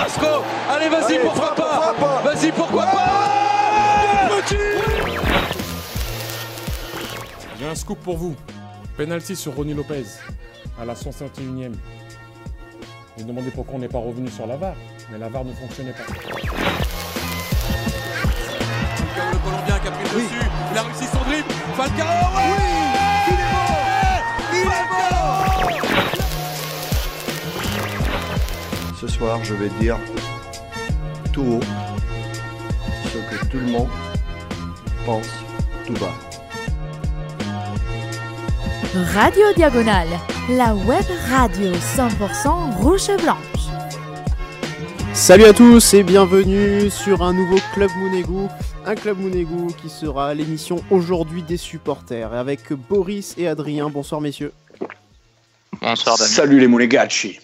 Carrasco. Allez, vas-y, pourquoi pas. Vas-y, pourquoi pas. J'ai un scoop pour vous. Penalty sur Ronny Lopez à la 151e. J'ai demandé pourquoi on n'est pas revenu sur la VAR, mais la VAR ne fonctionnait pas. Falcao, le Colombien qui a pris le dessus, il a réussi son dribble. Falcao, il est beau. Ce soir, je vais dire tout haut ce que tout le monde pense tout bas. Radio Diagonale, la web radio 100% rouge et blanche. Salut à tous et bienvenue sur un nouveau Club Mounegou. Un Club Mounegou qui sera l'émission aujourd'hui des supporters avec Boris et Adrien. Bonsoir messieurs. Bonsoir Damien. Salut les Monégachi.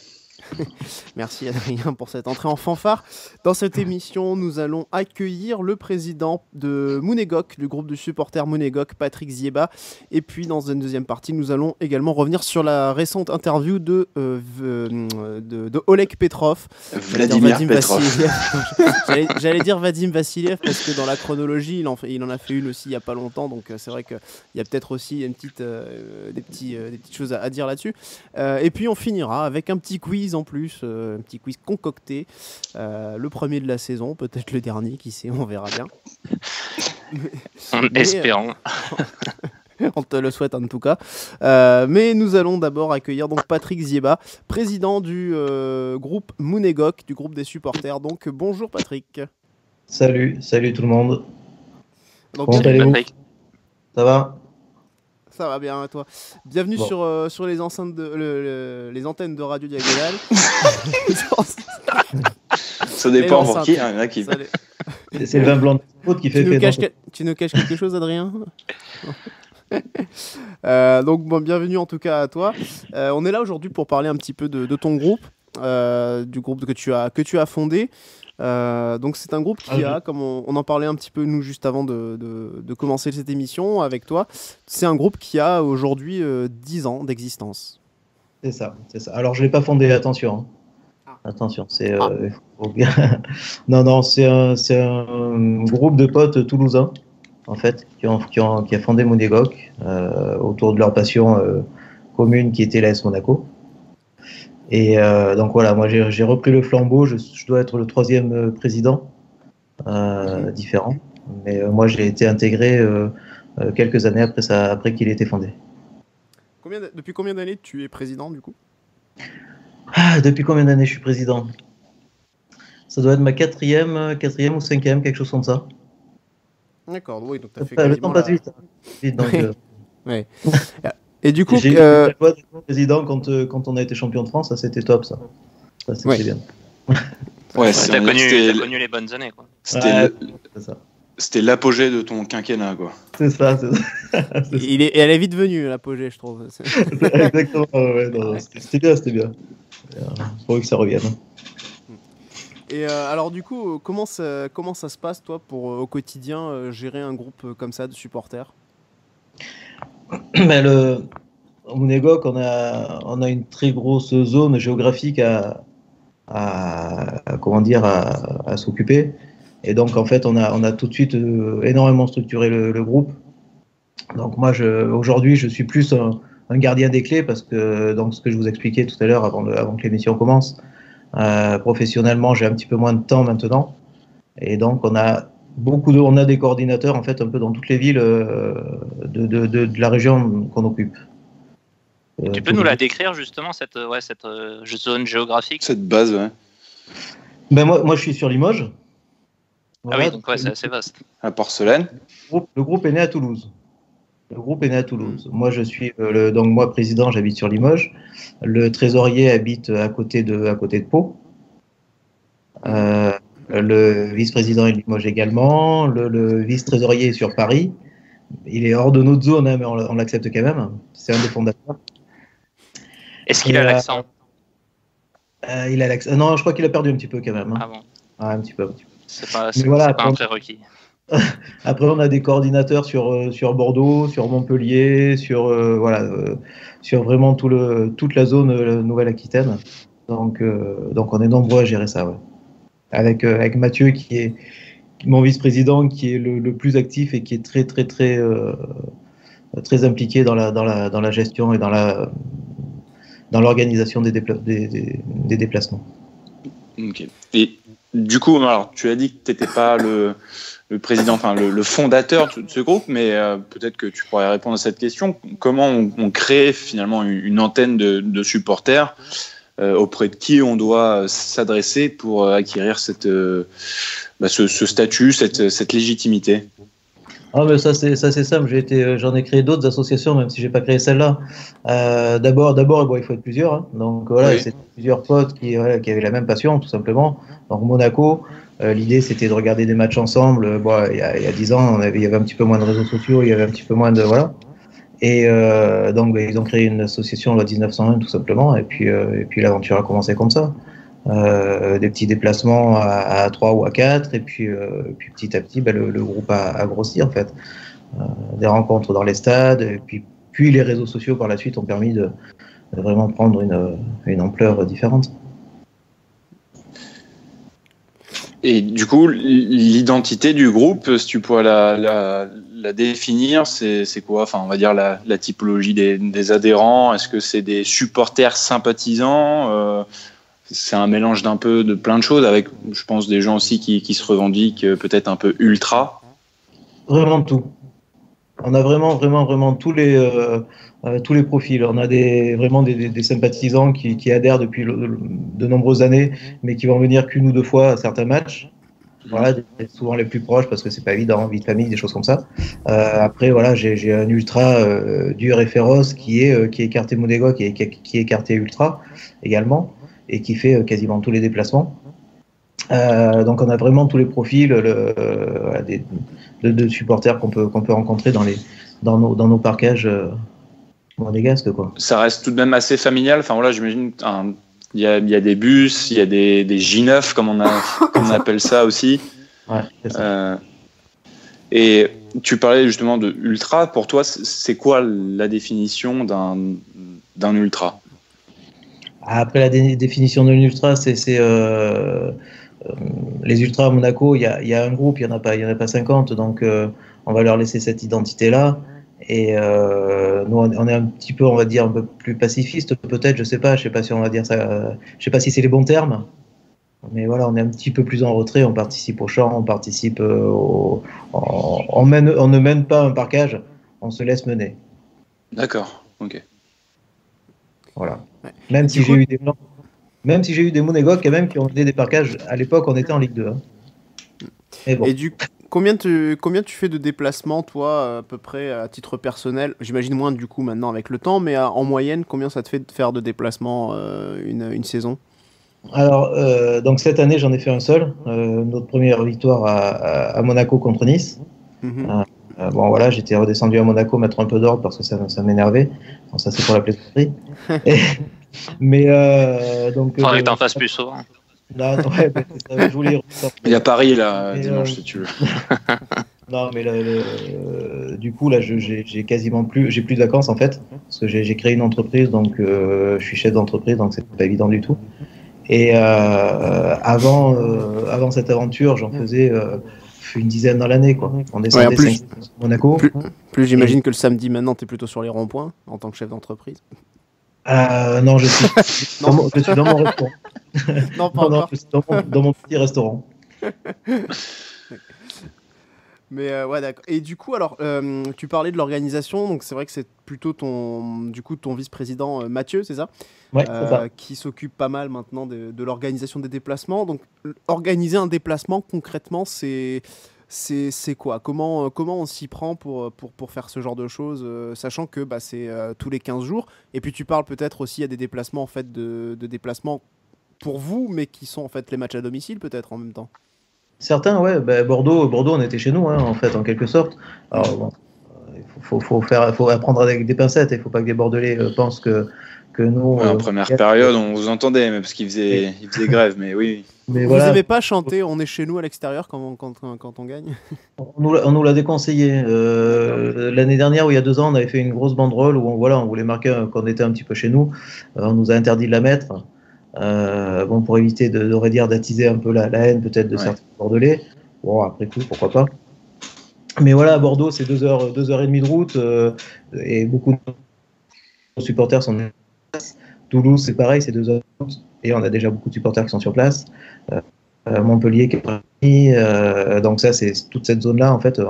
Merci Adrien pour cette entrée en fanfare. Dans cette émission, nous allons accueillir le président de Mounegok, du groupe de supporters Mounegok, Patrick Zieba. Et puis dans une deuxième partie, nous allons également revenir sur la récente interview de Oleg Petrov. Vladimir Petrov. J'allais dire Vadim Vassiliev parce que dans la chronologie, il en a fait une aussi il n'y a pas longtemps. Donc c'est vrai qu'il y a peut-être aussi des petites choses à dire là-dessus. Et puis on finira avec un petit quiz en plus, un petit quiz concocté, le premier de la saison, peut-être le dernier, qui sait, on verra bien. Espérons. On te le souhaite en tout cas. Mais nous allons d'abord accueillir donc Patrick Zieba, président du groupe Mounegok, du groupe des supporters. Donc bonjour Patrick. Salut tout le monde. Donc, comment allez-vous ? Ça va ? Ça va bien, toi. Bienvenue sur les enceintes les antennes de Radio Diagonale. Ça dépend pour qui, il y en a qui. C'est le vin blanc de qui fait Tu nous caches quelque chose, Adrien ? Donc bienvenue en tout cas à toi. On est là aujourd'hui pour parler un petit peu de ton groupe, du groupe que tu as fondé. Donc c'est un groupe qui a, comme on en parlait un petit peu nous juste avant de commencer cette émission avec toi, c'est un groupe qui a aujourd'hui 10 ans d'existence. C'est ça. Alors je ne l'ai pas fondé, attention. Attention, c'est non, c'est un groupe de potes toulousains en fait qui a fondé Mounegok autour de leur passion commune qui était l'AS Monaco. Et donc voilà, moi j'ai repris le flambeau, je dois être le 3e président différent, mais moi j'ai été intégré quelques années après qu'il ait été fondé. Depuis combien d'années tu es président du coup ? Depuis combien d'années je suis président ? Ça doit être ma 4e ou 5e, quelque chose comme ça. D'accord, oui, donc tu as fait le temps passe vite. Donc, ouais. Et du coup, j'ai eu la joie d'être président quand on a été champion de France, ça c'était top, ça c'était bien. Ouais, t'as connu les bonnes années, quoi. C'était l'apogée de ton quinquennat, quoi. C'est ça. Elle est vite venue, l'apogée, je trouve. Exactement, ouais, non, c'était bien. Il faut que ça revienne. Et alors du coup, comment ça se passe, toi, pour au quotidien gérer un groupe comme ça de supporters ? Mais au Mounegok, on a une très grosse zone géographique à s'occuper. Et donc, en fait, on a tout de suite énormément structuré le groupe. Donc, moi, aujourd'hui, je suis plus un gardien des clés parce que, donc, ce que je vous expliquais tout à l'heure avant que l'émission commence, professionnellement, j'ai un petit peu moins de temps maintenant. Et donc, on a des coordinateurs, en fait, un peu dans toutes les villes de la région qu'on occupe. Tu peux nous la décrire, justement, cette zone géographique ? Cette base, ouais. Ben moi, je suis sur Limoges. Voilà. Ah oui, donc ouais, c'est assez vaste. À Porcelaine. Le groupe est né à Toulouse. Moi, je suis moi président, j'habite sur Limoges. Le trésorier habite à côté de Pau. Le vice-président est de Limoges également. Le vice-trésorier est sur Paris. Il est hors de notre zone, hein, mais on l'accepte quand même. C'est un des fondateurs. Est-ce qu'il a l'accent ? Il a l'accent. Non, je crois qu'il a perdu un petit peu quand même. Hein. Ah bon ? Un petit peu. C'est pas un prérequis. Après, on a des coordinateurs sur Bordeaux, sur Montpellier, sur vraiment toute la zone Nouvelle-Aquitaine. Donc on est nombreux à gérer ça. Ouais. avec Mathieu qui est mon vice-président, qui est le plus actif et qui est très impliqué dans la gestion et dans l'organisation des déplacements. Ok. Et du coup, alors, tu as dit que tu n'étais pas le président, enfin le fondateur de ce groupe, mais peut-être que tu pourrais répondre à cette question. Comment on crée finalement une antenne de supporters auprès de qui on doit s'adresser pour acquérir ce statut, cette légitimité? Ah, mais ça c'est simple. J'en ai créé d'autres associations, même si j'ai pas créé celle-là. D'abord, il faut être plusieurs. Hein. Donc voilà, oui. C'est plusieurs potes qui avaient la même passion, tout simplement. Donc Monaco, l'idée c'était de regarder des matchs ensemble. Il y a 10 ans, il y avait un petit peu moins de réseaux sociaux, il y avait un petit peu moins de voilà. Et donc ils ont créé une association loi 1901 tout simplement. Et puis l'aventure a commencé comme ça. Des petits déplacements à 3 ou à 4 et puis petit à petit le groupe a grossi en fait, des rencontres dans les stades et puis les réseaux sociaux par la suite ont permis de vraiment prendre une ampleur différente. Et du coup, l'identité du groupe, si tu pourrais la définir, c'est quoi? Enfin, on va dire la typologie des adhérents. Est-ce que c'est des supporters sympathisants? C'est un mélange de plein de choses, avec, je pense, des gens aussi qui se revendiquent peut-être un peu ultra. Vraiment tout. On a vraiment tous les profils. On a vraiment des sympathisants qui adhèrent depuis de nombreuses années, mais qui vont venir qu'une ou deux fois à certains matchs. Voilà, souvent les plus proches parce que c'est pas évident, vie de famille, des choses comme ça. Après, voilà, j'ai un ultra dur et féroce qui est écarté Monégoc, qui est écarté ultra également, et qui fait quasiment tous les déplacements. Donc on a vraiment tous les profils de supporters qu'on peut rencontrer dans nos parkages monégasques, quoi. Ça reste tout de même assez familial. Enfin voilà, j'imagine il y a des bus, il y a des J9 comme on appelle ça aussi. Ouais, c'est ça. Et tu parlais justement de ultra. Pour toi, c'est quoi la définition d'un ultra? Après, la définition d'un ultra, c'est les ultras à Monaco, il y a un groupe, il y en a pas 50, donc on va leur laisser cette identité-là. Et nous, on est un petit peu, on va dire, un peu plus pacifiste, peut-être, je sais pas si on va dire ça, je sais pas si c'est les bons termes, mais voilà, on est un petit peu plus en retrait, on participe au chant, on participe on ne mène pas un parkage, on se laisse mener. D'accord, ok. Voilà. Ouais. Même si j'ai eu des Monégoc quand même qui ont fait des parkages, à l'époque on était en Ligue 2. Hein. Bon. Et combien tu fais de déplacements, toi, à peu près à titre personnel? J'imagine moins du coup maintenant avec le temps, mais en moyenne, combien ça te fait de faire de déplacements une saison? Alors, donc cette année j'en ai fait un seul, notre première victoire à Monaco contre Nice. Mm-hmm. Bon voilà, j'étais redescendu à Monaco mettre un peu d'ordre parce que ça m'énervait. Bon, ça c'est pour la plaisanterie. Mais donc. Faudrait que t'en fasses plus souvent. Non, ouais, je voulais. Il y a Paris là dimanche si tu veux. Non, mais du coup là, j'ai quasiment j'ai plus de vacances en fait, parce que j'ai créé une entreprise, donc je suis chef d'entreprise, donc c'est pas évident du tout. Et avant cette aventure, j'en faisais une dizaine dans l'année, quoi. On descendait 5 à Monaco. Plus j'imagine que le samedi maintenant, tu es plutôt sur les ronds-points en tant que chef d'entreprise. Non, je suis dans mon restaurant. Non, pas encore. Je suis dans mon petit restaurant. Mais ouais, d'accord. Et du coup, alors, tu parlais de l'organisation, donc c'est vrai que c'est plutôt ton vice-président Mathieu, c'est ça? Ouais, c'est ça. Qui s'occupe pas mal maintenant de l'organisation des déplacements. Donc, organiser un déplacement, concrètement, c'est quoi? Comment on s'y prend pour faire ce genre de choses, sachant que c'est tous les 15 jours. Et puis, tu parles peut-être aussi à des déplacements, en fait, de déplacements pour vous, mais qui sont en fait les matchs à domicile, peut-être, en même temps. Certains, ouais. Bordeaux, on était chez nous, hein, en fait, en quelque sorte. Alors, bon, il faut apprendre avec des pincettes. Il ne faut pas que des Bordelais pensent que nous... en première période, on vous entendait, même parce qu'ils faisaient grève, mais oui. Mais vous n'aimez pas chanter « On est chez nous » à l'extérieur quand on gagne? On nous l'a déconseillé. L'année dernière, ou il y a 2 ans, on avait fait une grosse banderole où on voulait marquer qu'on était un petit peu chez nous. On nous a interdit de la mettre. Bon, pour éviter d'attiser un peu la haine peut-être de certains Bordelais. Bon, après tout, pourquoi pas. Mais voilà, à Bordeaux, c'est 2h30 de route et beaucoup de supporters sont sur place. Toulouse, c'est pareil, c'est 2 heures de route et on a déjà beaucoup de supporters qui sont sur place. Montpellier, Capri, donc ça, c'est toute cette zone-là, en fait,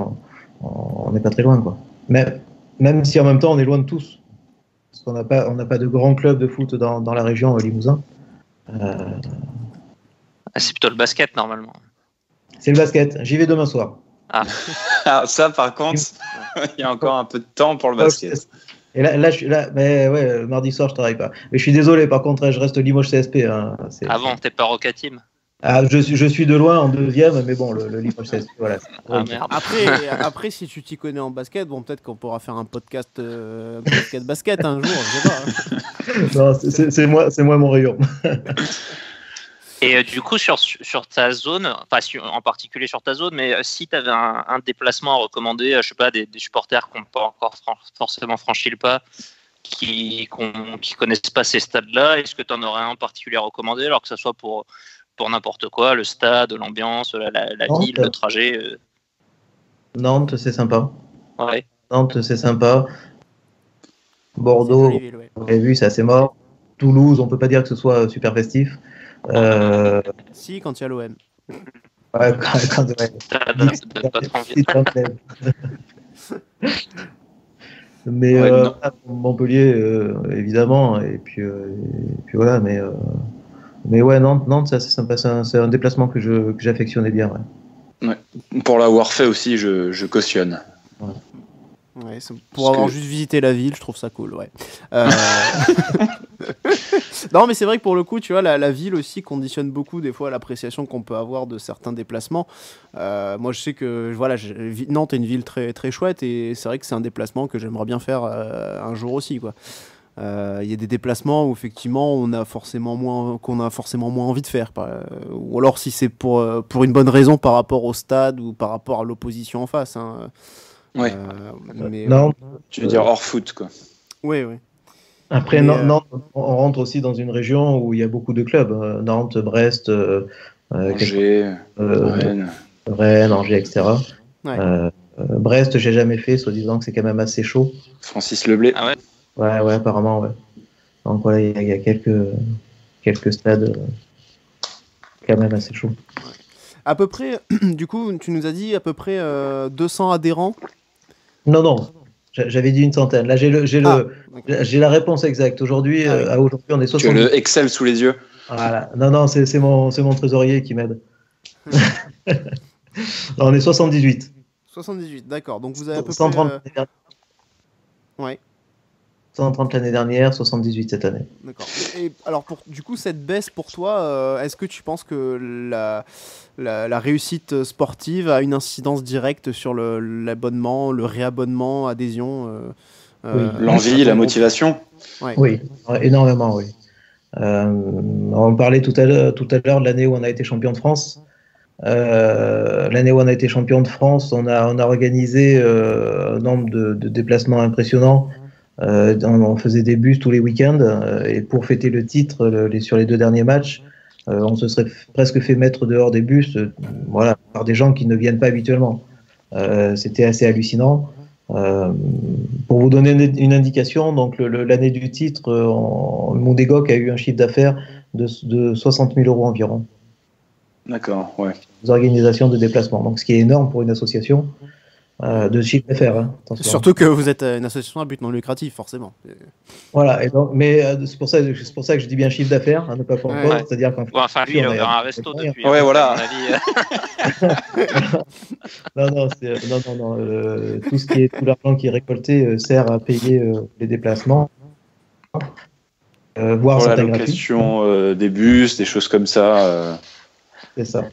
on n'est pas très loin, quoi. Mais même si en même temps, on est loin de tous. Parce qu'on n'a pas de grands clubs de foot dans la région Limousin. C'est plutôt le basket, normalement. C'est le basket. J'y vais demain soir. Ah, ça, par contre, il y a encore un peu de temps pour le basket. Et mais ouais, mardi soir, je travaille pas. Mais je suis désolé, par contre, je reste Limoges CSP. Hein, bon, t'es pas Roca Team. Je suis de loin en 2e, mais bon, le Limoges CSP, voilà. Merde. Après, si tu t'y connais en basket, bon, peut-être qu'on pourra faire un podcast basket un jour, je sais pas. Non, c'est moi mon rayon. Et du coup, sur ta zone, en particulier sur ta zone, mais si tu avais un déplacement à recommander, je sais pas, des supporters qui n'ont pas encore forcément franchi le pas, qui connaissent pas ces stades-là, est-ce que tu en aurais un en particulier à recommander, alors que ce soit pour n'importe quoi, le stade, l'ambiance, la ville, le trajet Nantes, c'est sympa. Ouais. Nantes, c'est sympa. Bordeaux, vous avez vu, c'est assez mort. Toulouse, on peut pas dire que ce soit super festif. Si, quand il y a l'OM. Ouais, quand mais Montpellier, évidemment, et puis voilà, mais ouais, Nantes, ça, c'est sympa, c'est un déplacement que j'affectionnais bien. Ouais. Pour l'avoir fait aussi, je cautionne. Ouais, pour avoir juste visité la ville, je trouve ça cool, ouais. Non, mais c'est vrai que pour le coup, tu vois, la ville aussi conditionne beaucoup des fois l'appréciation qu'on peut avoir de certains déplacements. Moi, je sais que voilà, Nantes est une ville très très chouette et c'est vrai que c'est un déplacement que j'aimerais bien faire un jour aussi, quoi. Il y a des déplacements où effectivement qu'on a forcément moins envie de faire, ou alors si c'est pour une bonne raison par rapport au stade ou par rapport à l'opposition en face. Hein. Ouais. Mais, non, tu veux dire hors foot, quoi. Oui. Après, Nantes, on rentre aussi dans une région où il y a beaucoup de clubs. Nantes, Brest, Angers, Rennes, Angers, etc. Ouais. Brest, j'ai jamais fait, soi-disant que c'est quand même assez chaud. Francis Leblé. Ah ouais. Ouais, apparemment, ouais. Donc voilà, il y a quelques stades quand même assez chauds. À peu près, du coup, tu nous as dit à peu près 200 adhérents. Non, j'avais dit une centaine. Là, j'ai la réponse exacte. Aujourd'hui, on est 70. Tu as le Excel sous les yeux. Voilà. Non, c'est mon trésorier qui m'aide. On est 78. 78, d'accord. Donc vous avez à peu 130 près... Ouais. 130 l'année dernière, 78 cette année. D'accord. Et alors, du coup, cette baisse pour toi, est-ce que tu penses que la réussite sportive a une incidence directe sur l'abonnement, le réabonnement, adhésion oui. L'envie, la motivation. Ouais. Oui, énormément, oui. On parlait tout à l'heure de l'année où on a été champion de France. L'année où on a été champion de France, on a organisé un nombre de déplacements impressionnants. On faisait des bus tous les week-ends et pour fêter le titre sur les 2 derniers matchs, on se serait presque fait mettre dehors des bus par des gens qui ne viennent pas habituellement. C'était assez hallucinant. Pour vous donner une indication, donc l'année du titre, Mondégoc a eu un chiffre d'affaires de 60 000 € environ. D'accord, ouais. Organisation de déplacement, donc ce qui est énorme pour une association. De chiffre d'affaires. Hein, surtout que vous êtes une association à but non lucratif, forcément. Voilà, et donc, mais c'est pour ça que je dis bien chiffre d'affaires, ne pas confondre, c'est-à-dire qu'en fait, lui, il a ouvert un resto depuis. Ouais, voilà. Non, tout l'argent qui est récolté sert à payer les déplacements, voire pour la location des bus, des choses comme ça. C'est ça.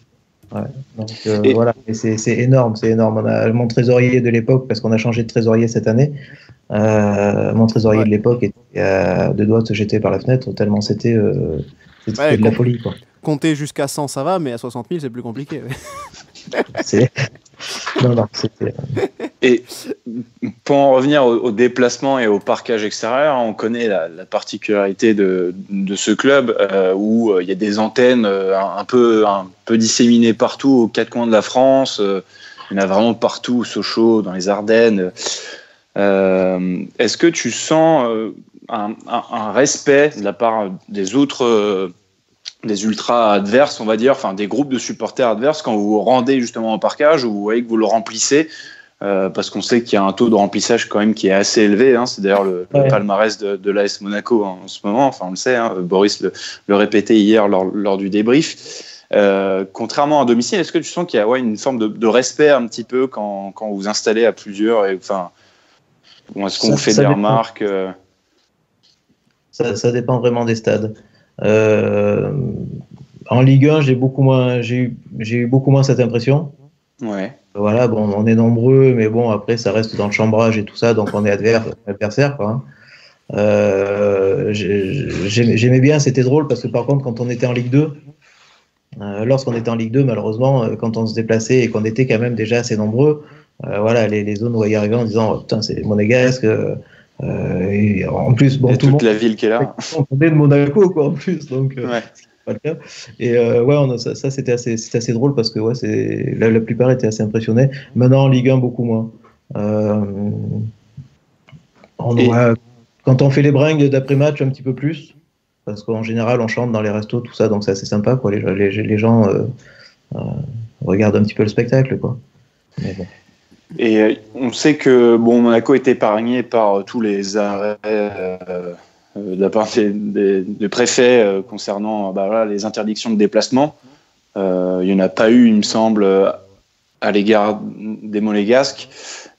Ouais. Donc voilà, et c'est énorme. On a mon trésorier de l'époque, parce qu'on a changé de trésorier cette année. Mon trésorier de l'époque était à 2 doigts de se jeter par la fenêtre, tellement c'était de la folie, quoi. Compter jusqu'à 100, ça va, mais à 60 000, c'est plus compliqué. Non, c'était. Et pour en revenir au déplacement et au parquage extérieur, on connaît la particularité de ce club où il y a des antennes un peu disséminées partout aux quatre coins de la France. Il y en a vraiment partout, Sochaux, dans les Ardennes. Est-ce que tu sens un respect de la part des autres, des ultras adverses, on va dire, enfin des groupes de supporters adverses, quand vous vous rendez justement au parquage ou vous voyez que vous le remplissez? Parce qu'on sait qu'il y a un taux de remplissage quand même qui est assez élevé, hein. C'est d'ailleurs le palmarès de l'AS Monaco en ce moment, enfin on le sait, hein. Boris le répétait hier lors du débrief. Contrairement à domicile, est-ce que tu sens qu'il y a une forme de respect un petit peu quand vous vous installez à plusieurs, et enfin, est-ce qu'on vous fait des remarques? Ça dépend vraiment des stades. En Ligue 1, j'ai eu beaucoup moins cette impression. Ouais. Voilà, bon, on est nombreux, mais bon, après, ça reste dans le chambrage et tout ça, donc on est adversaire, quoi. J'aimais bien, c'était drôle, parce que par contre, quand on était en Ligue 2, lorsqu'on était en Ligue 2, malheureusement, quand on se déplaçait et qu'on était quand même déjà assez nombreux, voilà, les zones où on y arrivait en disant, oh, putain, c'est monégasque. En plus, bon, et tout le monde, la ville qui est là. On est de Monaco, quoi, en plus, donc. Ouais. Pas le cas. Et ça c'était assez drôle parce que la plupart étaient assez impressionnés. Maintenant en Ligue 1 beaucoup moins. Quand on fait les bringues d'après match un petit peu plus, parce qu'en général on chante dans les restos, tout ça, donc c'est assez sympa, quoi. Les gens regardent un petit peu le spectacle, quoi. Mais bon. Et on sait que Monaco est épargné par tous les arrêts de la part des préfets concernant les interdictions de déplacement. Il n'y en a pas eu, il me semble, à l'égard des Monégasques.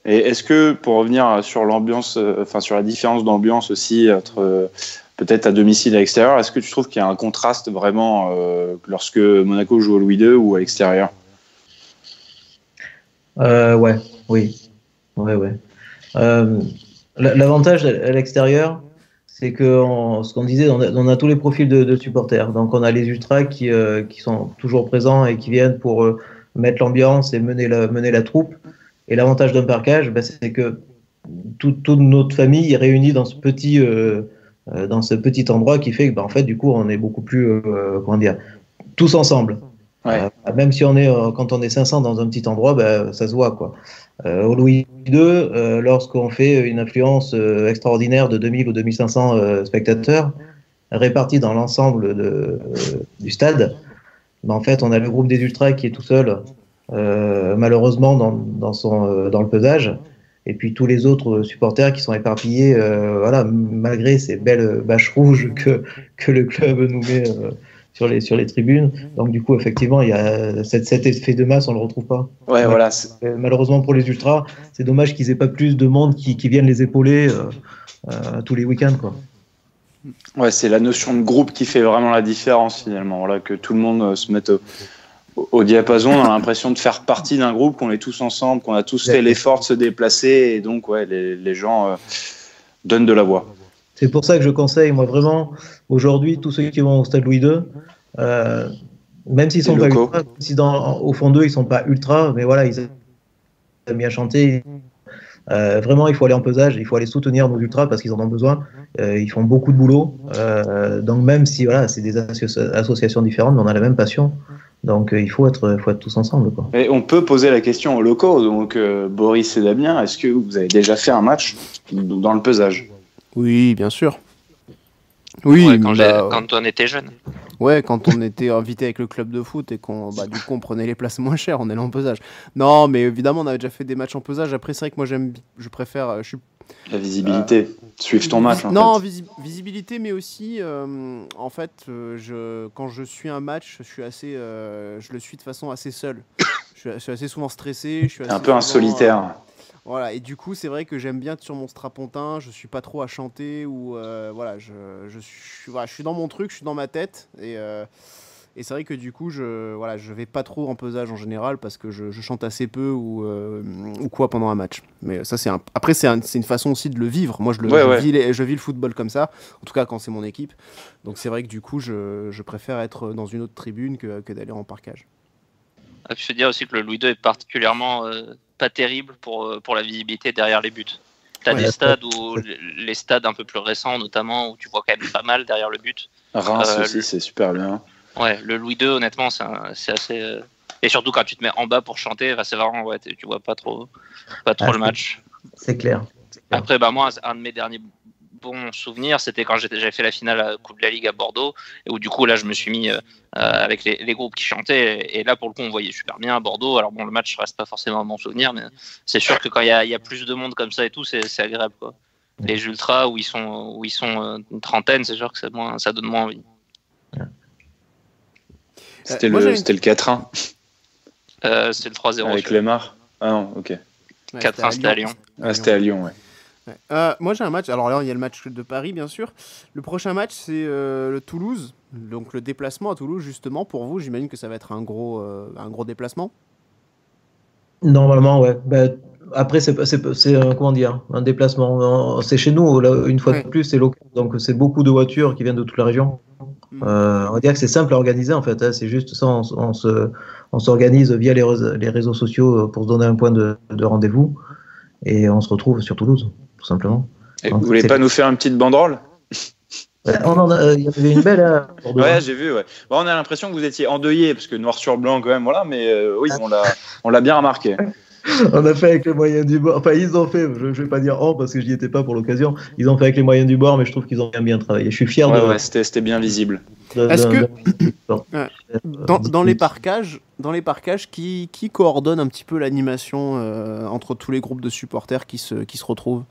Et est-ce que, pour revenir sur l'ambiance, sur la différence d'ambiance aussi entre peut-être à domicile et à l'extérieur, est-ce que tu trouves qu'il y a un contraste vraiment lorsque Monaco joue au Louis II ou à l'extérieur? Oui. L'avantage à l'extérieur, c'est que ce qu'on disait, on a tous les profils de supporters. Donc on a les ultras qui sont toujours présents et qui viennent pour mettre l'ambiance et mener la troupe. Et l'avantage d'un parquage, c'est que toute notre famille est réunie dans ce petit endroit qui fait que, en fait, du coup, on est beaucoup plus, tous ensemble. Ouais. Même si quand on est 500 dans un petit endroit, ça se voit, quoi. Au Louis II, lorsqu'on fait une affluence extraordinaire de 2000 ou 2500 spectateurs répartis dans l'ensemble du stade, en fait, on a le groupe des ultras qui est tout seul, malheureusement dans le pesage, et puis tous les autres supporters qui sont éparpillés, malgré ces belles bâches rouges que le club nous met sur les tribunes. Donc du coup, effectivement, il y a cet effet de masse, on le retrouve pas. Ouais, voilà. Malheureusement pour les ultras, c'est dommage qu'ils aient pas plus de monde qui viennent les épauler tous les week-ends, quoi. Ouais, c'est la notion de groupe qui fait vraiment la différence finalement. Voilà, que tout le monde se mette au diapason. On a l'impression de faire partie d'un groupe, qu'on est tous ensemble, qu'on a tous fait l'effort de se déplacer, et donc les gens donnent de la voix. C'est pour ça que je conseille, moi, vraiment, aujourd'hui, tous ceux qui vont au stade Louis II, même s'ils sont pas ultra, si au fond d'eux, ils sont pas ultra, mais voilà, ils aiment bien chanter. Vraiment, il faut aller en pesage, il faut aller soutenir nos ultras parce qu'ils en ont besoin. Ils font beaucoup de boulot. Donc, même si c'est des associations différentes, mais on a la même passion. Donc, il faut être tous ensemble, quoi. Et on peut poser la question aux locaux. Donc, Boris et Damien, est-ce que vous avez déjà fait un match dans le pesage? Oui, bien sûr. Oui, quand on était jeune. Ouais, quand on était invité avec le club de foot et qu'on on prenait les places moins chères, on allait en pesage. Non, mais évidemment, on avait déjà fait des matchs en pesage. Après, c'est vrai que moi, je préfère. La visibilité, suivre ton match. Visibilité, mais aussi, en fait, quand je suis un match, je le suis de façon assez seule. Je suis assez souvent stressé. Un peu un solitaire. Voilà, et du coup, c'est vrai que j'aime bien être sur mon strapontin, je suis pas trop à chanter, ou je suis dans mon truc, je suis dans ma tête, et c'est vrai que du coup, je vais pas trop en pesage en général, parce que je chante assez peu, ou quoi pendant un match. Mais ça, après, c'est une façon aussi de le vivre. Moi, je vis le football comme ça, en tout cas quand c'est mon équipe. Donc c'est vrai que du coup, je préfère être dans une autre tribune que d'aller en parquage. Il faut dire aussi que le Louis II est particulièrement pas terrible pour la visibilité derrière les buts. Tu as des stades où les stades un peu plus récents, notamment, où tu vois quand même pas mal derrière le but. Reims aussi, c'est super bien. Ouais, le Louis II, honnêtement, c'est assez. Et surtout quand tu te mets en bas pour chanter, c'est vraiment, ouais, tu vois pas trop le match. C'est clair. Après, moi, un de mes derniers bons souvenirs, c'était quand j'avais fait la finale à Coupe de la Ligue à Bordeaux, et où du coup, là, je me suis mis avec les groupes qui chantaient, et là, pour le coup, on voyait super bien à Bordeaux. Alors bon, le match reste pas forcément un bon souvenir, mais c'est sûr que quand il y a plus de monde comme ça et tout, c'est agréable, quoi. Les ultras où ils sont une trentaine, c'est sûr que ça donne moins envie. C'était le 4-1. C'est le 3-0. Avec Lemar. Ah non, ok. 4-1, c'était à Lyon. Ah, c'était à Lyon, ouais. Moi j'ai un match, alors là il y a le match de Paris bien sûr. Le prochain match c'est le Toulouse, donc le déplacement à Toulouse justement. Pour vous, j'imagine que ça va être un gros déplacement. Normalement, ouais. Après, c'est comment dire, un déplacement. C'est chez nous, là, une fois de plus, c'est local. Donc, c'est beaucoup de voitures qui viennent de toute la région. On va dire que c'est simple à organiser, en fait. Hein. C'est juste ça, on s'organise via les réseaux sociaux pour se donner un point de rendez-vous. Et on se retrouve sur Toulouse, tout simplement. Et vous voulez pas nous faire une petite banderole? Il y avait une belle. Ouais, j'ai vu. Ouais. On a l'impression que vous étiez endeuillé, parce que noir sur blanc, quand même, voilà. Mais oui, on l'a bien remarqué. On a fait avec les moyens du bord. Enfin, ils ont fait, je vais pas dire parce que j'y étais pas pour l'occasion. Ils ont fait avec les moyens du bord, mais je trouve qu'ils ont bien travaillé. Je suis fier de. Ouais, c'était bien visible. Est-ce que dans les parkages, qui coordonne un petit peu l'animation entre tous les groupes de supporters qui se retrouvent?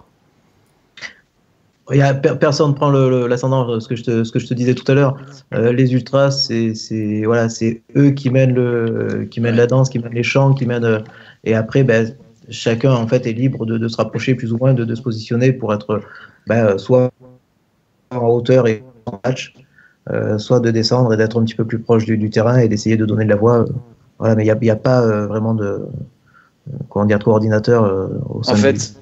Personne ne prend l'ascendant, ce que je te disais tout à l'heure. Les ultras, c'est eux qui mènent la danse, qui mènent les chants, qui mènent. Et après, chacun en fait est libre de se rapprocher plus ou moins, de se positionner pour être soit en hauteur et en match, soit de descendre et d'être un petit peu plus proche du terrain et d'essayer de donner de la voix. Voilà, mais il n'y a pas vraiment de coordinateur au sein. En fait.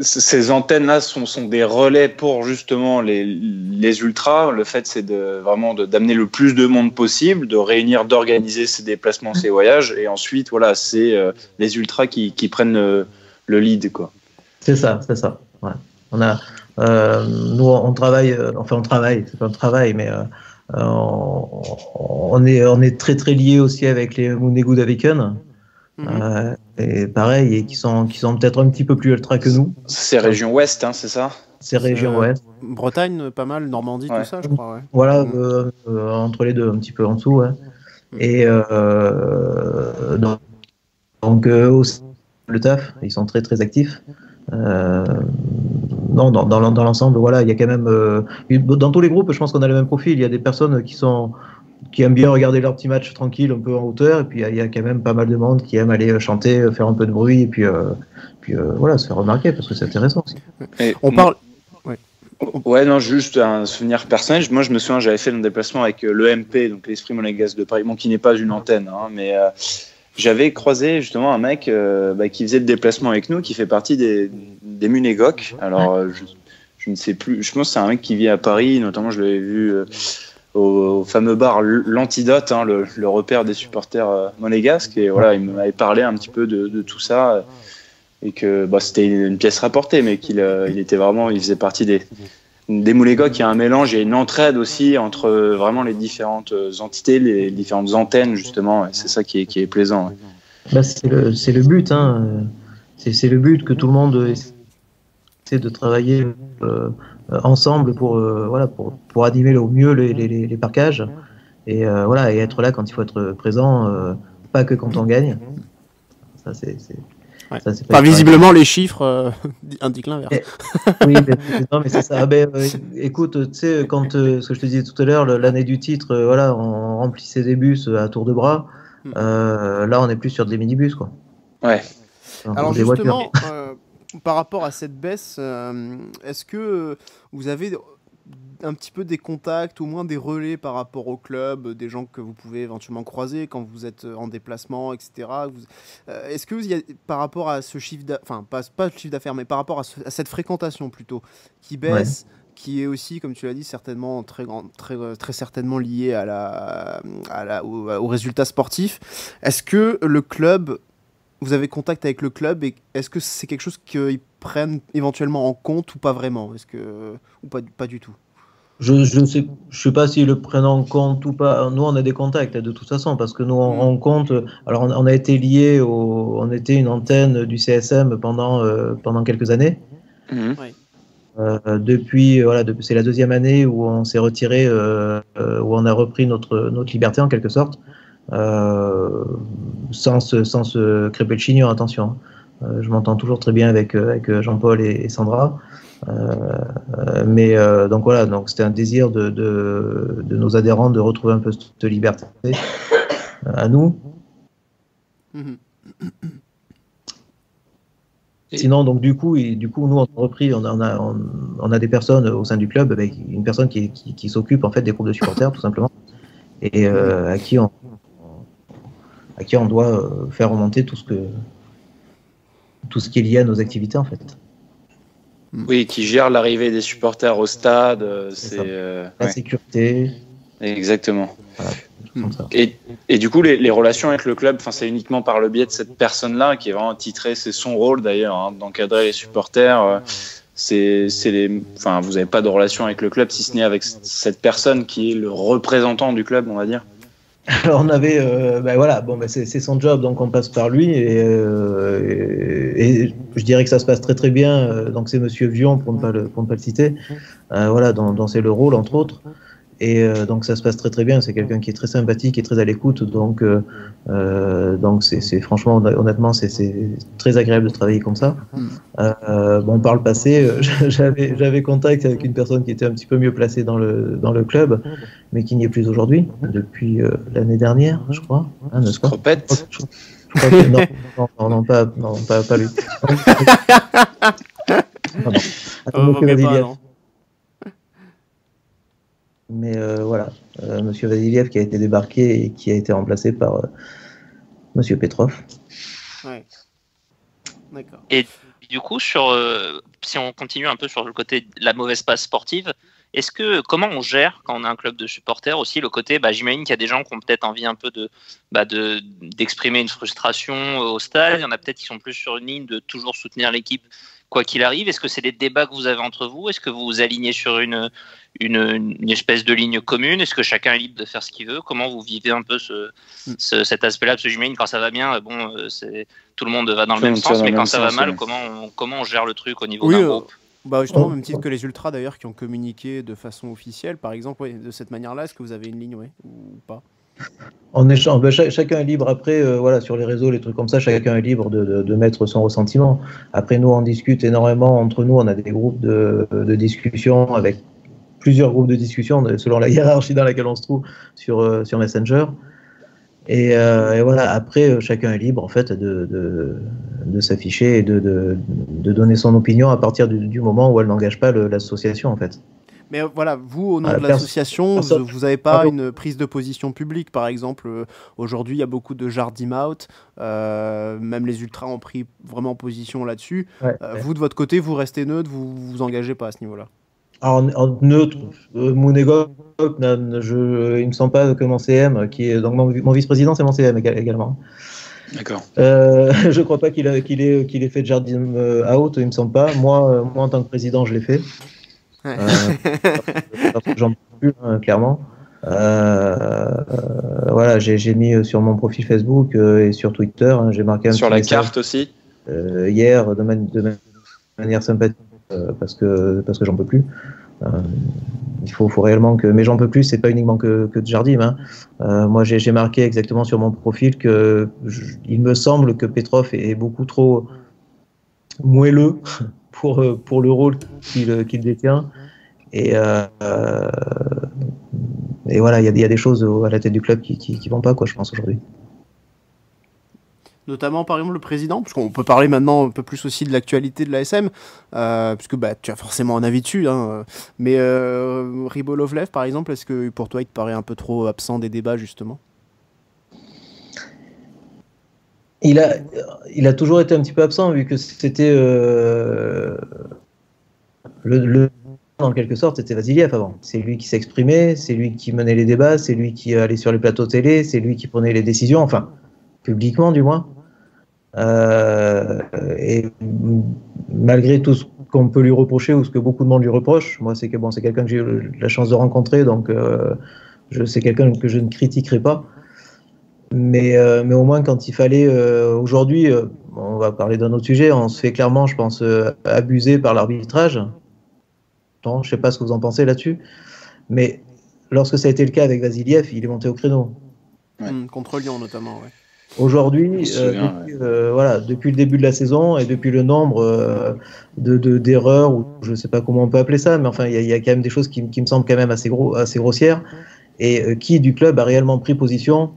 Ces antennes-là sont des relais pour justement les ultras. Le fait, c'est vraiment d'amener le plus de monde possible, d'organiser ces déplacements, ces voyages, et ensuite, voilà, c'est les ultras qui prennent le lead, quoi. C'est ça. Ouais. Nous, on travaille. Enfin, on travaille. C'est pas un travail, mais on est très très liés aussi avec les Mounegou d'Aviken. Et pareil, et qui sont peut-être un petit peu plus ultra que nous. C'est région ouest, hein, c'est ça? C'est région ouest. Bretagne, pas mal, Normandie, tout ça, je crois. Ouais. Voilà, entre les deux, un petit peu en dessous. Ouais. Et donc aussi, le taf, ils sont très très actifs. Non, dans l'ensemble, voilà, il y a quand même dans tous les groupes, je pense qu'on a le même profil. Il y a des personnes qui aiment bien regarder leur petit match tranquille, un peu en hauteur, et puis il y a quand même pas mal de monde qui aime aller chanter, faire un peu de bruit, et puis voilà, se faire remarquer, parce que c'est intéressant aussi. On parle... Ouais, non, juste un souvenir personnel. Moi, je me souviens, j'avais fait un déplacement avec l'EMP, donc l'Esprit Monégasque de Paris, qui n'est pas une antenne, hein, mais j'avais croisé justement un mec qui faisait le déplacement avec nous, qui fait partie des Munégocs. Alors, je ne sais plus, je pense que c'est un mec qui vit à Paris, notamment je l'avais vu... au fameux bar L'Antidote, hein, le repère des supporters monégasques, et voilà, il m'avait parlé un petit peu de tout ça, et que c'était une pièce rapportée, mais qu'il il faisait partie des Moulégocs. Il y a un mélange, il y a une entraide aussi entre vraiment les différentes entités, les différentes antennes, justement, et c'est ça qui est plaisant. Ouais. C'est le but, hein. C'est le but, que tout le monde essaie de travailler ensemble pour animer au mieux les parkages, et voilà, et être là quand il faut être présent, pas que quand on gagne. Ça c'est pas visiblement les chiffres indiquent l'inverse. Oui, mais c'est ça. Écoute, tu sais, quand ce que je te disais tout à l'heure, l'année du titre, voilà, on remplissait des bus à tour de bras. Là, on est plus sur des minibus, quoi. Ouais. Alors justement, par rapport à cette baisse, est-ce que vous avez un petit peu des contacts, au moins des relais par rapport au club, des gens que vous pouvez éventuellement croiser quand vous êtes en déplacement, etc. Est-ce que par rapport à ce chiffre d'affaires, enfin pas le chiffre d'affaires, mais par rapport à cette fréquentation plutôt, qui baisse, qui est aussi, comme tu l'as dit, certainement très certainement lié au résultat sportif. Est-ce que le club, vous avez contact avec le club et est-ce que c'est quelque chose qu'ils prennent éventuellement en compte ou pas vraiment, ou pas du tout? Je ne sais pas s'ils le prennent en compte ou pas. Nous, on a des contacts de toute façon parce que nous, on rend compte. Alors, on a été liés on était une antenne du CSM pendant quelques années. Depuis, c'est la deuxième année où on s'est retiré, où on a repris notre liberté en quelque sorte, sans se crêper le chignon, attention. Je m'entends toujours très bien avec Jean-Paul et Sandra. Donc voilà, donc c'était un désir de nos adhérents de retrouver un peu cette liberté à nous. Sinon, donc du coup, nous on a repris, on a des personnes au sein du club, avec une personne qui s'occupe en fait des groupes de supporters tout simplement, et à qui on doit faire remonter tout ce qui est lié à nos activités en fait. Oui, qui gère l'arrivée des supporters au stade, la sécurité. Exactement. Voilà. Et du coup, les relations avec le club, c'est uniquement par le biais de cette personne-là qui est vraiment titrée, c'est son rôle d'ailleurs, d'encadrer les supporters. Vous n'avez pas de relation avec le club si ce n'est avec cette personne qui est le représentant du club, on va dire. Alors on avait, c'est son job, donc on passe par lui et je dirais que ça se passe très très bien. Donc c'est Monsieur Vion pour ne pas le citer, dont c'est le rôle entre autres. Et donc ça se passe très très bien. C'est quelqu'un qui est très sympathique et très à l'écoute. Donc c'est franchement honnêtement c'est très agréable de travailler comme ça. Par le passé, j'avais contact avec une personne qui était un petit peu mieux placée dans le club, mais qui n'y est plus aujourd'hui depuis l'année dernière, je crois. Scropette. Non, pas lui. Mais Monsieur Vasiliev qui a été débarqué et qui a été remplacé par Monsieur Petrov. Ouais. D'accord. Et du coup, si on continue un peu sur le côté de la mauvaise passe sportive, comment on gère quand on a un club de supporters aussi le côté, j'imagine qu'il y a des gens qui ont peut-être envie un peu d'exprimer une frustration au stade, il y en a peut-être qui sont plus sur une ligne de toujours soutenir l'équipe quoi qu'il arrive. Est-ce que c'est des débats que vous avez entre vous? Est-ce que vous vous alignez sur une espèce de ligne commune? Est-ce que chacun est libre de faire ce qu'il veut? Comment vous vivez un peu cet aspect-là? Parce que j'imagine quand ça va bien, tout le monde va dans le même sens, mais quand ça va mal, comment on gère le truc au niveau d'un groupe? Justement, au même titre que les Ultras d'ailleurs qui ont communiqué de façon officielle, par exemple, de cette manière-là, est-ce que vous avez une ligne, ou pas? En échange, chacun est libre après, sur les réseaux, les trucs comme ça, chacun est libre de mettre son ressentiment. Après, nous, on discute énormément entre nous, on a des groupes de discussion avec plusieurs groupes de discussion selon la hiérarchie dans laquelle on se trouve sur Messenger. Et voilà, après, chacun est libre en fait de s'afficher et de donner son opinion à partir du moment où elle n'engage pas l'association en fait. Mais voilà, vous, au nom de l'association, vous n'avez pas une prise de position publique, par exemple. Aujourd'hui, il y a beaucoup de jardim out. Même les ultras ont pris vraiment position là-dessus. Vous, de votre côté, vous restez neutre, vous vous engagez pas à ce niveau-là? Alors, en neutre, mon égo, il me semble pas que mon CM, qui est donc mon vice-président, c'est mon CM également. D'accord. Je crois pas qu'il ait fait de jardim out, il me semble pas. Moi, en tant que président, je l'ai fait. J'en peux plus, clairement. J'ai mis sur mon profil Facebook et sur Twitter, j'ai marqué un sur la message, carte aussi hier de manière sympathique parce que j'en peux plus. Il faut réellement que, mais j'en peux plus, c'est pas uniquement que de Jardim. Moi j'ai marqué exactement sur mon profil que il me semble que Petrov est beaucoup trop moelleux pour le rôle qu'il détient. Et voilà, il y a des choses à la tête du club qui vont pas, je pense, aujourd'hui. Notamment, par exemple, le président, parce qu'on peut parler maintenant un peu plus aussi de l'actualité de l'ASM, puisque tu as forcément un avis dessus. Mais Rybolovlev, par exemple, est-ce que pour toi, il te paraît un peu trop absent des débats, justement? Il a toujours été un petit peu absent, vu que c'était le en quelque sorte, c'était Vassiliev avant. C'est lui qui s'exprimait, c'est lui qui menait les débats, c'est lui qui allait sur les plateaux télé, c'est lui qui prenait les décisions, enfin, publiquement du moins. Et malgré tout ce qu'on peut lui reprocher ou ce que beaucoup de monde lui reproche, moi c'est quelqu'un que j'ai eu la chance de rencontrer, donc c'est quelqu'un que je ne critiquerai pas. Mais au moins quand il fallait, aujourd'hui, on va parler d'un autre sujet, on se fait clairement, je pense, abuser par l'arbitrage. Non, je ne sais pas ce que vous en pensez là-dessus, mais lorsque ça a été le cas avec Vassiliev, il est monté au créneau. Ouais. Contre Lyon notamment, ouais. Aujourd'hui, depuis le début de la saison et depuis le nombre d'erreurs, ou je ne sais pas comment on peut appeler ça, mais enfin, il y a quand même des choses qui me semblent quand même assez grossières. Et qui du club a réellement pris position,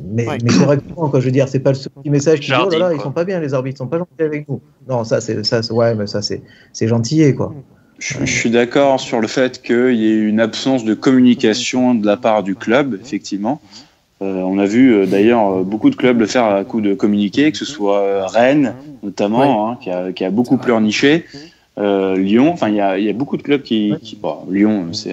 mais correctement, quoi. Je veux dire, c'est pas le petit message qui dit oh là là, ils sont pas bien, les arbitres sont pas gentils avec nous. Non, c'est gentil, quoi. Je suis d'accord sur le fait qu'il y ait une absence de communication de la part du club, effectivement. On a vu d'ailleurs beaucoup de clubs le faire à coup de communiquer, que ce soit Rennes notamment, qui a beaucoup pleurniché. Lyon, enfin il y a beaucoup de clubs qui Lyon c'est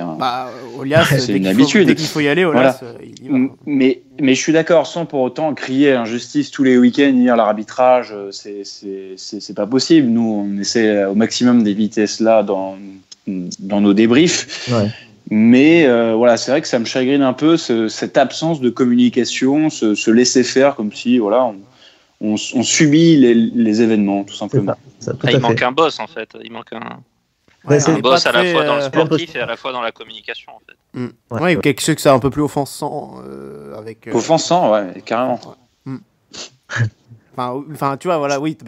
une habitude. Dès qu'il faut y aller, Aulas, il y va. Mais je suis d'accord, sans pour autant crier injustice tous les week-ends, dire l'arbitrage, c'est pas possible. Nous on essaie au maximum d'éviter cela dans nos débriefs. Ouais. Mais c'est vrai que ça me chagrine un peu cette absence de communication, ce laisser faire, comme si on subit les événements, tout simplement. Il manque un boss, en fait. Il manque un boss à la fois dans le sportif et à la fois dans la communication, en fait. Ouais, quelque chose que c'est un peu plus offensant. Offensant, ouais, carrément. Enfin, tu vois, voilà, oui,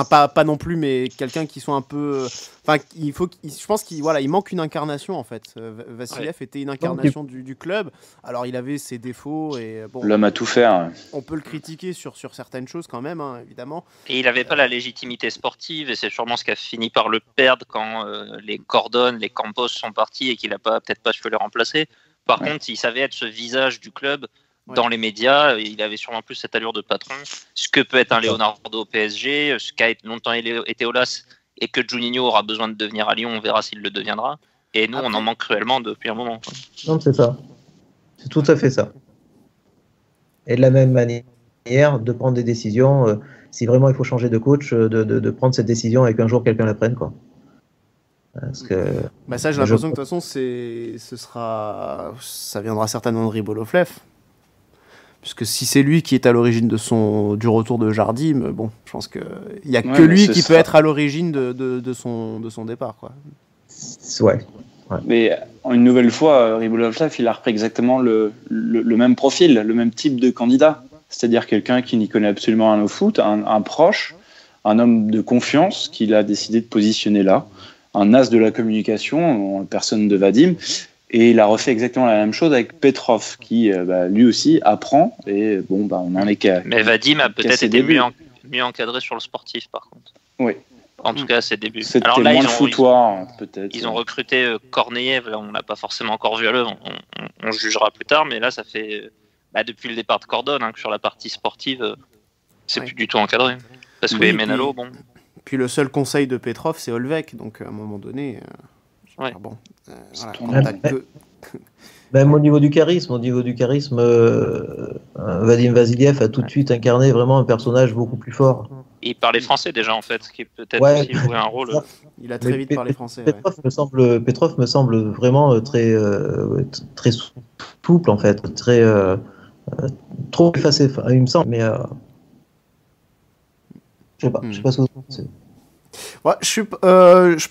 pas non plus, mais quelqu'un qui soit un peu. Enfin, je pense qu'il manque une incarnation en fait. Vassiliev était une incarnation du club. Alors, il avait ses défauts et bon. L'homme à tout faire. On peut le critiquer sur certaines choses quand même, hein, évidemment. Et il n'avait pas la légitimité sportive et c'est sûrement ce qui a fini par le perdre quand les Gordon, les Campos sont partis et qu'il n'a peut-être pas su les remplacer. Par contre, il savait être ce visage du club. Dans les médias, il avait sûrement plus cette allure de patron. Ce que peut être un Leonardo au PSG, ce qu'a longtemps été Aulas, et que Juninho aura besoin de devenir à Lyon, on verra s'il le deviendra. Et nous, on en manque cruellement depuis un moment. Non, c'est ça. C'est tout à fait ça. Et de la même manière, de prendre des décisions, si vraiment il faut changer de coach, de prendre cette décision et qu'un jour quelqu'un la prenne, quoi. Parce que, ça, j'ai l'impression que de toute façon, ça viendra certainement de Ribolovlev. Puisque si c'est lui qui est à l'origine du retour de Jardim, bon, je pense qu'il n'y a que lui qui peut être à l'origine de son départ, quoi. Ouais. Mais une nouvelle fois, Ribolovlev, il a repris exactement le même profil, le même type de candidat. C'est-à-dire quelqu'un qui n'y connaît absolument rien au foot, un proche, un homme de confiance qu'il a décidé de positionner là, un as de la communication, en personne de Vadim. Et il a refait exactement la même chose avec Petrov, qui lui aussi apprend. Et bon, on en est qu'à. Mais Vadim a peut-être été mieux encadré sur le sportif, par contre. Oui. En tout cas, à ses débuts. C'était alors là, moins de foutoir, peut-être. Ils ont recruté Korneyev. Là, on l'a pas forcément encore vu à l'œuvre. On jugera plus tard. Mais là, ça fait depuis le départ de Cordon que sur la partie sportive, c'est plus du tout encadré. Parce que Menalo, bon. Puis le seul conseil de Petrov, c'est Olvek. Donc à un moment donné. Même au niveau du charisme, Vadim Vassiliev a tout de suite incarné vraiment un personnage beaucoup plus fort. Et il parlait français déjà en fait, ce qui peut-être aussi joué un rôle. Il a très vite parlé français. Petrov me semble vraiment très souple en fait, très trop effacé. Il me semble, mais je sais pas ce que vous pensez. Ouais, je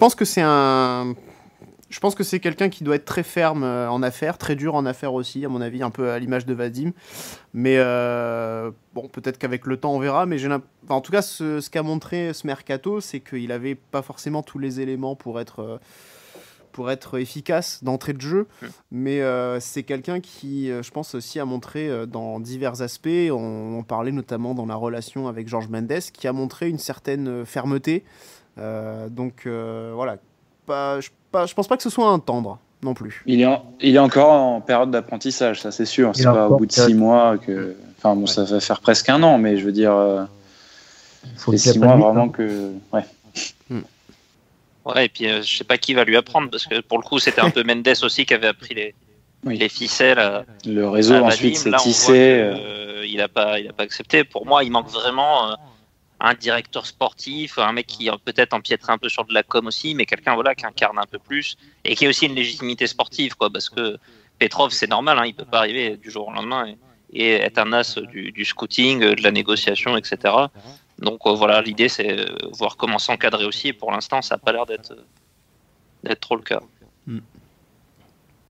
pense que c'est quelqu'un qui doit être très ferme en affaires, très dur en affaires aussi, à mon avis, un peu à l'image de Vadim. Mais bon, peut-être qu'avec le temps, on verra. Mais en tout cas, ce qu'a montré ce mercato, c'est qu'il n'avait pas forcément tous les éléments pour être efficace d'entrée de jeu. Mais c'est quelqu'un qui, je pense, aussi a montré dans divers aspects, on parlait notamment dans la relation avec Jorge Mendes, qui a montré une certaine fermeté. Donc voilà, je pense pas que ce soit un tendre non plus. Il est encore en période d'apprentissage, ça c'est sûr. C'est pas au bout de 6 mois que. Enfin bon, ça va faire presque 1 an, mais je veux dire. C'est 6 mois vraiment que. Ouais. Ouais, et puis je sais pas qui va lui apprendre, parce que pour le coup, c'était un peu Mendes aussi qui avait appris les ficelles. Le réseau ensuite s'est tissé. Il a pas accepté. Pour moi, il manque vraiment un directeur sportif, un mec qui peut-être empiéterait un peu sur de la com aussi, mais quelqu'un qui incarne un peu plus et qui a aussi une légitimité sportive, quoi, parce que Petrov, c'est normal, hein, il peut pas arriver du jour au lendemain et être un as du scouting, de la négociation, etc. Donc voilà, l'idée c'est voir comment s'encadrer aussi, et pour l'instant ça n'a pas l'air d'être trop le cas.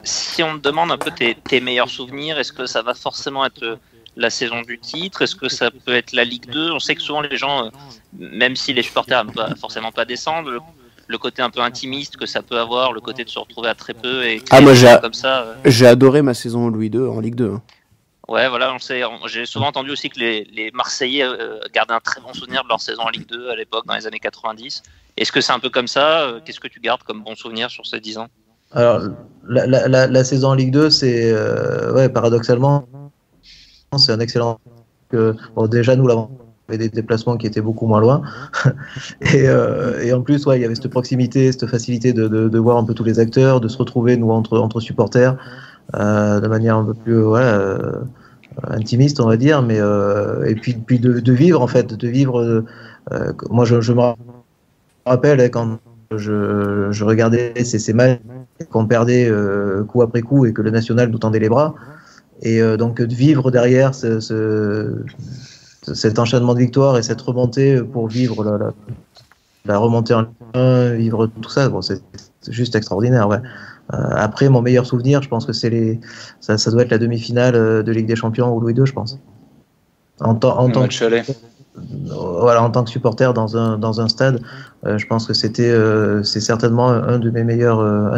Si on te demande un peu tes meilleurs souvenirs, est-ce que ça va forcément être la saison du titre? Est-ce que ça peut être la Ligue 2? On sait que souvent les gens, même si les supporters n'aiment forcément pas descendre, le côté un peu intimiste que ça peut avoir, le côté de se retrouver à très peu et moi comme ça. J'ai adoré ma saison Louis II en Ligue 2. Hein. Ouais, voilà, j'ai souvent entendu aussi que les Marseillais gardaient un très bon souvenir de leur saison en Ligue 2 à l'époque, dans les années 90. Est-ce que c'est un peu comme ça? Qu'est-ce que tu gardes comme bon souvenir sur ces 10 ans? Alors, la saison en Ligue 2, c'est paradoxalement, c'est un excellent. Déjà, nous l'avons fait des déplacements qui étaient beaucoup moins loin. et en plus, il y avait cette proximité, cette facilité de voir un peu tous les acteurs, de se retrouver, nous, entre supporters, de manière un peu plus intimiste, on va dire. Mais, et puis de vivre, en fait, moi, je me rappelle quand je regardais ces matchs qu'on perdait coup après coup et que le national nous tendait les bras. Et donc de vivre derrière cet enchaînement de victoires et cette remontée pour vivre la remontée en Ligue 1, vivre tout ça, c'est juste extraordinaire. Ouais. Après, mon meilleur souvenir, je pense que ça doit être la demi-finale de Ligue des Champions ou Louis II, je pense. En tant que supporter dans un stade, je pense que c'est certainement un de mes meilleurs.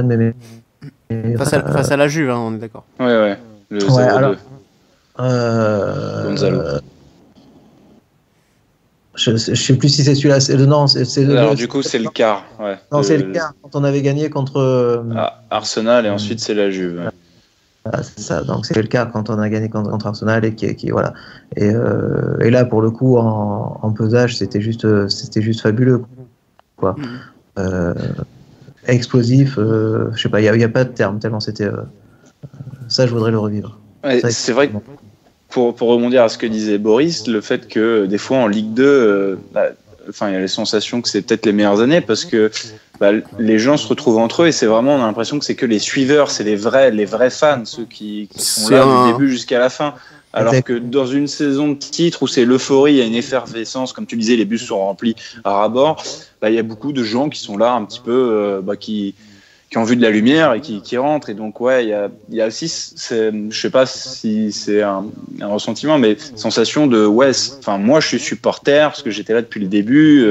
Face à la Juve, hein, on est d'accord. Ouais. Le 0-2. Gonzalo. Je sais plus si c'est celui-là. Alors du coup, c'est le quart. Ouais. Non, c'est le quart quand on avait gagné contre Arsenal et ensuite c'est la Juve. Ouais. Ah, c'est ça. Donc c'est le quart quand on a gagné contre Arsenal et qui voilà. Et là pour le coup en pesage, c'était juste fabuleux, quoi. Explosif. Je sais pas. Il y a pas de terme tellement c'était. Ça, je voudrais le revivre. Ouais, c'est vrai que pour rebondir à ce que disait Boris, le fait que des fois en Ligue 2, il y a les sensations que c'est peut-être les meilleures années parce que les gens se retrouvent entre eux et c'est vraiment, on a l'impression que c'est que les suiveurs, c'est les vrais fans, ceux qui sont là du début jusqu'à la fin. Alors que dans une saison de titre où c'est l'euphorie, il y a une effervescence, comme tu disais, les bus sont remplis à ras-bord, il y a beaucoup de gens qui sont là un petit peu, qui ont vu de la lumière et qui rentrent. Et donc, il y a aussi, je sais pas si c'est un ressentiment, mais sensation de, moi, je suis supporter parce que j'étais là depuis le début,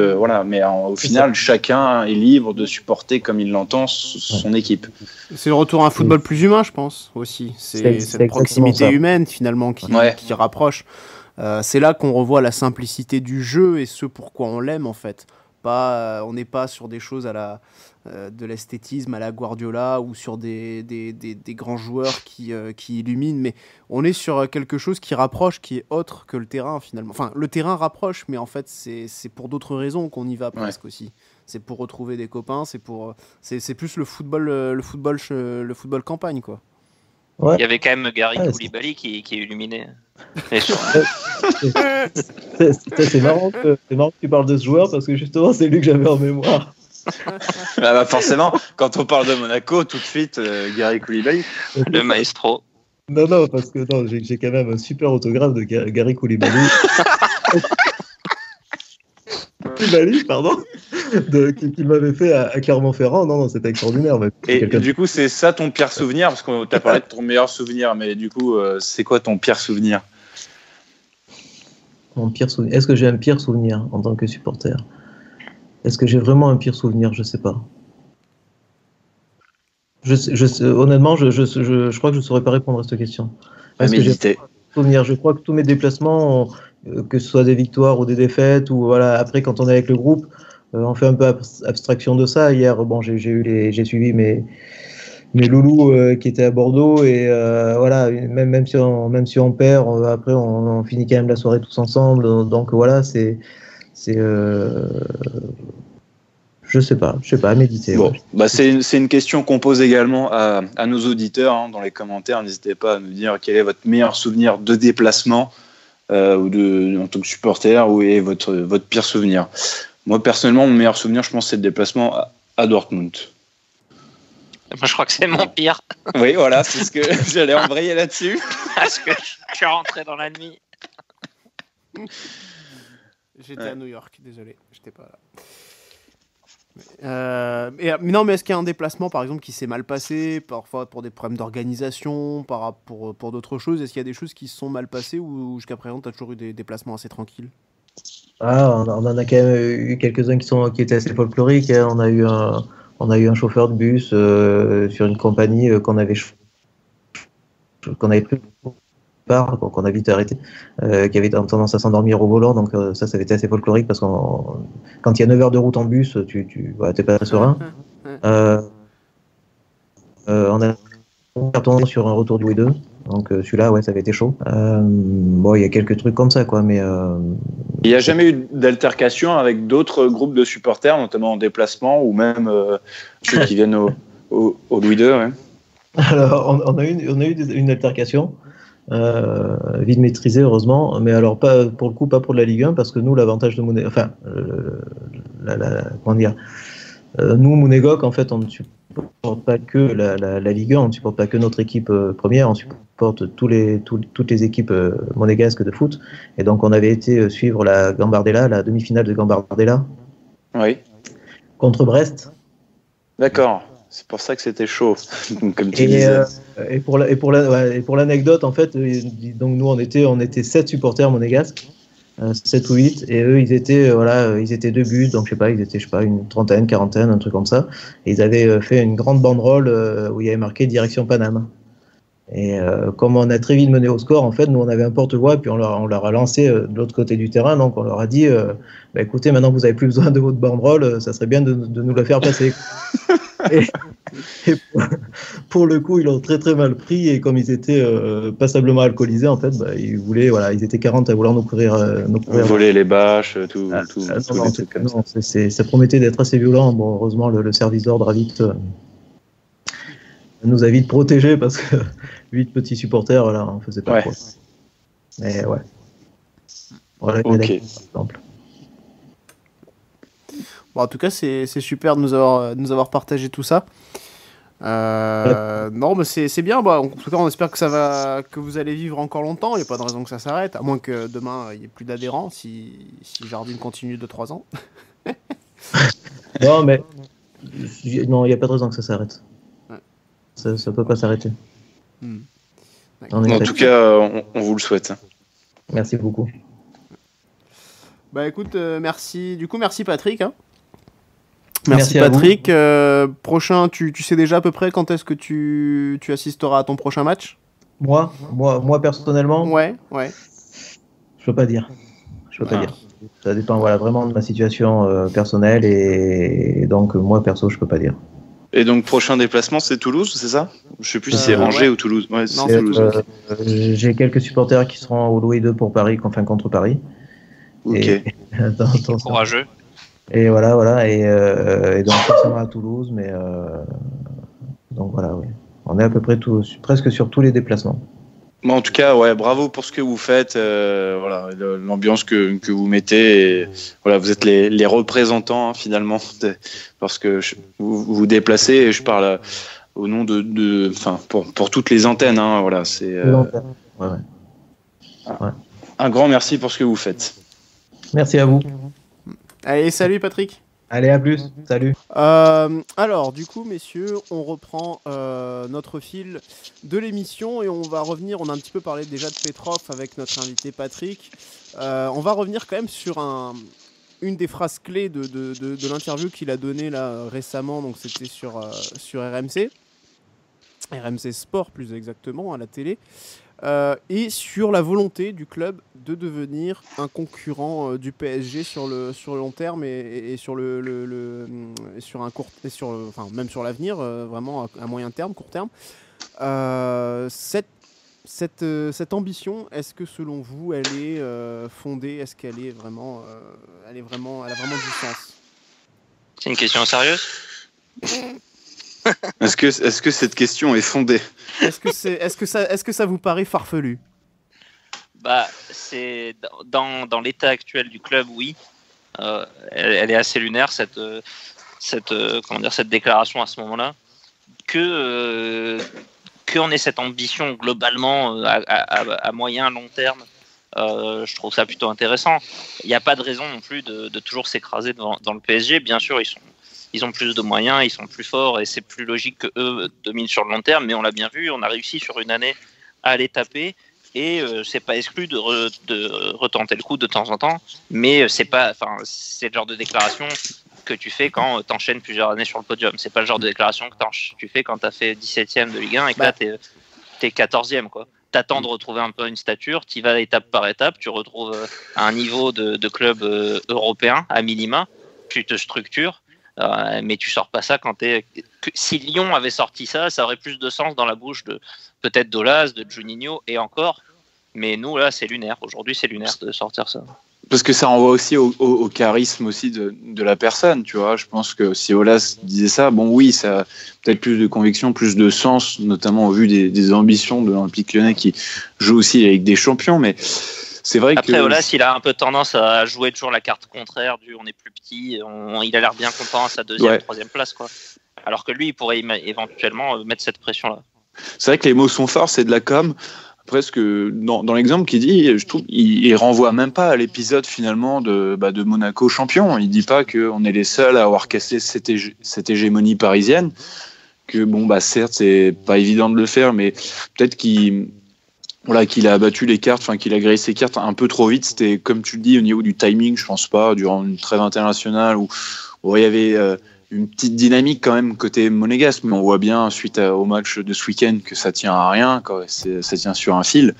mais au final, chacun est libre de supporter comme il l'entend son équipe. C'est le retour à un football plus humain, je pense, aussi. C'est cette proximité humaine, finalement, qui rapproche. C'est là qu'on revoit la simplicité du jeu et ce pourquoi on l'aime, en fait. On n'est pas sur des choses de l'esthétisme à la Guardiola ou sur des grands joueurs qui illuminent, mais on est sur quelque chose qui rapproche, qui est autre que le terrain finalement. Enfin, le terrain rapproche, mais en fait c'est pour d'autres raisons qu'on y va presque aussi. C'est pour retrouver des copains, c'est plus le football campagne, quoi. Ouais. Il y avait quand même Gary Koulibaly qui illuminait. C'est marrant que tu parles de ce joueur parce que justement c'est lui que j'avais en mémoire. Forcément, quand on parle de Monaco, tout de suite Gary Koulibaly, le maestro. Non, parce que j'ai quand même un super autographe de Gary Koulibaly. Qu'il m'avait fait à Clermont-Ferrand. Non, c'était extraordinaire. Et du coup, c'est ça ton pire souvenir? Parce que tu as parlé de ton meilleur souvenir, mais du coup, c'est quoi ton pire souvenir? Mon pire souvenir. Est-ce que j'ai un pire souvenir en tant que supporter? Est-ce que j'ai vraiment un pire souvenir? Je sais pas. Honnêtement, je crois que je ne saurais pas répondre à cette question. Je crois que tous mes déplacements, que ce soit des victoires ou des défaites, ou après quand on est avec le groupe, on fait un peu abstraction de ça. Hier, j'ai suivi mes loulous qui étaient à Bordeaux et même si on perd, après on finit quand même la soirée tous ensemble. Donc voilà, Je sais pas, à méditer. Bon, Ouais. bah c'est une question qu'on pose également à nos auditeurs hein, dans les commentaires. N'hésitez pas à nous dire quel est votre meilleur souvenir de déplacement ou en tant que supporter ou est votre pire souvenir. Moi, personnellement, mon meilleur souvenir, je pense, c'est le déplacement à Dortmund. Moi, je crois que c'est mon pire. Oui, voilà, c'est ce que j'allais embrayer là-dessus. Parce que je suis rentré dans la nuit. J'étais à New York, désolé, j'étais pas là. Mais non, mais est-ce qu'il y a un déplacement, par exemple, qui s'est mal passé, parfois pour des problèmes d'organisation, pour d'autres choses? Est-ce qu'il y a des choses qui se sont mal passées ou jusqu'à présent, tu as toujours eu des déplacements assez tranquilles? Ah, on en a quand même eu quelques-uns qui étaient assez folkloriques. Hein. On a eu un chauffeur de bus sur une compagnie qu'on avait pris qu'on a vite arrêté, qui avait tendance à s'endormir au volant. Donc ça avait été assez folklorique parce que quand il y a 9 heures de route en bus, t'es pas très serein. On a retourné sur un retour du W2. Donc celui-là, ouais, ça avait été chaud. Bon, il y a quelques trucs comme ça, quoi, mais... Il n'y a jamais eu d'altercation avec d'autres groupes de supporters, notamment en déplacement, ou même ceux qui viennent au Louis II, ouais. Alors, on a eu une altercation, vite maîtrisée, heureusement, mais alors pas pour le coup, pas pour la Ligue 1, parce que nous, l'avantage de Monégoc, enfin, comment dire, nous, Monégoc, en fait, on ne supporte pas que la Ligue 1, on ne supporte pas que notre équipe première, on supporte toutes les équipes monégasques de foot, et donc on avait été suivre la Gambardella, la demi-finale de Gambardella, Oui. contre Brest. D'accord. C'est pour ça que c'était chaud, comme tu disais. Et pour l'anecdote, en fait, donc nous on était 7 supporters monégasques, 7 ou 8, et eux ils étaient 2 buts, donc ils étaient une trentaine, quarantaine, un truc comme ça. Et ils avaient fait une grande banderole où il y avait marqué direction Paname. Et comme on a très vite mené au score, en fait, nous on avait un porte-voix, puis on leur a lancé de l'autre côté du terrain, donc on leur a dit écoutez, maintenant que vous avez plus besoin de votre banderole, ça serait bien de nous la faire passer. et pour le coup, ils l'ont très très mal pris, et comme ils étaient passablement alcoolisés, en fait, ils étaient 40 à vouloir nous courir. Voler les bâches, tout. Ça promettait d'être assez violent. Bon, heureusement, le service d'ordre nous a vite protégés parce que 8 petits supporters, là, on faisait pas trop. Mais ouais. Voilà, ok. Par exemple. Bon, en tout cas, c'est super de nous avoir partagé tout ça. Non, mais c'est bien. Bah, en tout cas, on espère que vous allez vivre encore longtemps. Il n'y a pas de raison que ça s'arrête, à moins que demain, il n'y ait plus d'adhérents si Jardim continue de 3 ans. Non, mais non, il n'y a pas de raison que ça s'arrête. Ouais. Ça peut pas s'arrêter. En tout cas, on vous le souhaite. Merci beaucoup. Bah écoute, merci. Du coup, merci Patrick. Hein. Merci Patrick. Prochain, tu sais déjà à peu près quand est-ce que tu assisteras à ton prochain match? Moi personnellement. Ouais. Je peux pas dire. Ça dépend vraiment de ma situation personnelle, et donc moi perso je peux pas dire. Et donc prochain déplacement c'est Toulouse, c'est ça? Je sais plus si c'est Angers ou Toulouse. Ouais, c'est Toulouse. J'ai quelques supporters qui seront au Louis II pour Paris, contre Paris. Ok. Courageux. Et voilà, et donc forcément à Toulouse, mais donc voilà, oui. On est à peu près presque sur tous les déplacements. En tout cas, ouais, bravo pour ce que vous faites, l'ambiance que vous mettez, et, voilà, vous êtes les représentants finalement, parce que vous vous déplacez, et je parle au nom pour toutes les antennes, hein, voilà, c'est un grand merci pour ce que vous faites. Merci à vous. Allez, salut Patrick. Allez, à plus. Salut. Alors, du coup, messieurs, on reprend notre fil de l'émission et on va revenir. On a un petit peu parlé déjà de Petrov avec notre invité Patrick. On va revenir quand même sur une des phrases clés de l'interview qu'il a donnée là récemment. Donc, c'était sur RMC Sport plus exactement, à la télé. Et sur la volonté du club de devenir un concurrent du PSG sur le long terme et sur sur un court même sur l'avenir, vraiment à moyen terme, court terme. Cette ambition, est-ce que selon vous elle est fondée? Est-ce qu'elle est vraiment elle a vraiment du sens? C'est une question sérieuse? Est-ce que cette question est fondée? Est-ce que ça vous paraît farfelu? Bah, c'est dans l'état actuel du club, oui. Elle est assez lunaire cette déclaration à ce moment-là. Qu'on ait cette ambition globalement à moyen long terme, je trouve ça plutôt intéressant. Il n'y a pas de raison non plus de toujours s'écraser dans le PSG. Bien sûr, ils ont plus de moyens, ils sont plus forts et c'est plus logique qu'eux dominent sur le long terme. Mais on l'a bien vu, on a réussi sur une année à les taper et c'est pas exclu de retenter le coup de temps en temps. Mais c'est le genre de déclaration que tu fais quand tu enchaînes plusieurs années sur le podium. C'est pas le genre de déclaration que tu fais quand tu as fait 17e de Ligue 1 et que là t'es 14e, quoi. T'attends de retrouver un peu une stature, tu vas étape par étape, tu retrouves un niveau de club européen à minima, tu te structures, mais tu sors pas ça quand si Lyon avait sorti ça aurait plus de sens dans la bouche de peut-être d'Aulas, de Juninho et encore, mais nous là c'est lunaire, aujourd'hui c'est lunaire de sortir ça. Parce que ça renvoie aussi au charisme aussi de la personne, tu vois. Je pense que si Aulas disait ça, bon oui, ça a peut-être plus de conviction, plus de sens, notamment au vu des ambitions de l'Olympique Lyonnais qui joue aussi avec des champions, mais c'est vrai Après, Aulas, il a un peu tendance à jouer toujours la carte contraire du on est plus petit, il a l'air bien content à sa deuxième, troisième place, quoi. Alors que lui, il pourrait éventuellement mettre cette pression-là. C'est vrai que les mots sont forts, c'est de la com'. Presque dans l'exemple qu'il dit, je trouve il renvoie même pas à l'épisode finalement de Monaco champion. Il dit pas qu'on est les seuls à avoir cassé cette hégémonie parisienne. Que bon certes c'est pas évident de le faire, mais peut-être qu'il a abattu les cartes, enfin qu'il a grillé ses cartes un peu trop vite. C'était comme tu le dis au niveau du timing, je pense pas durant une trêve internationale où il y avait une petite dynamique quand même côté monégasque, mais on voit bien suite au match de ce week-end que ça tient à rien, ça tient sur un fil.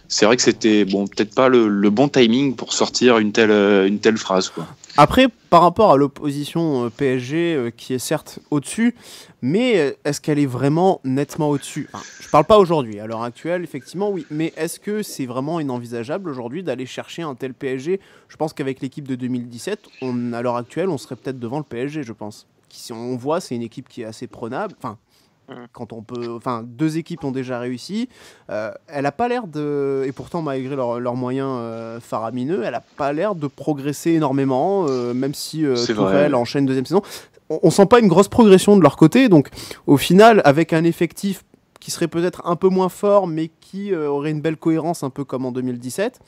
C'est vrai que c'était peut-être pas le bon timing pour sortir une telle phrase, quoi. Après, par rapport à l'opposition PSG qui est certes au-dessus, mais est-ce qu'elle est vraiment nettement au-dessus? Je parle pas aujourd'hui, à l'heure actuelle, effectivement, oui. Mais est-ce que c'est vraiment inenvisageable aujourd'hui d'aller chercher un tel PSG? Je pense qu'avec l'équipe de 2017, à l'heure actuelle, on serait peut-être devant le PSG, je pense. Si on voit, c'est une équipe qui est assez prenable. Deux équipes ont déjà réussi. Elle n'a pas l'air de... Et pourtant, malgré leurs moyens faramineux, elle n'a pas l'air de progresser énormément, même si Tourelle enchaîne deuxième saison. On sent pas une grosse progression de leur côté. Donc, au final, avec un effectif qui serait peut-être un peu moins fort, mais qui aurait une belle cohérence, un peu comme en 2017,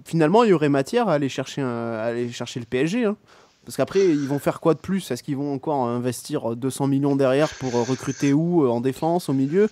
finalement, il y aurait matière à aller chercher le PSG, hein. Parce qu'après, ils vont faire quoi de plus? Est-ce qu'ils vont encore investir 200 millions derrière pour recruter en défense, au milieu?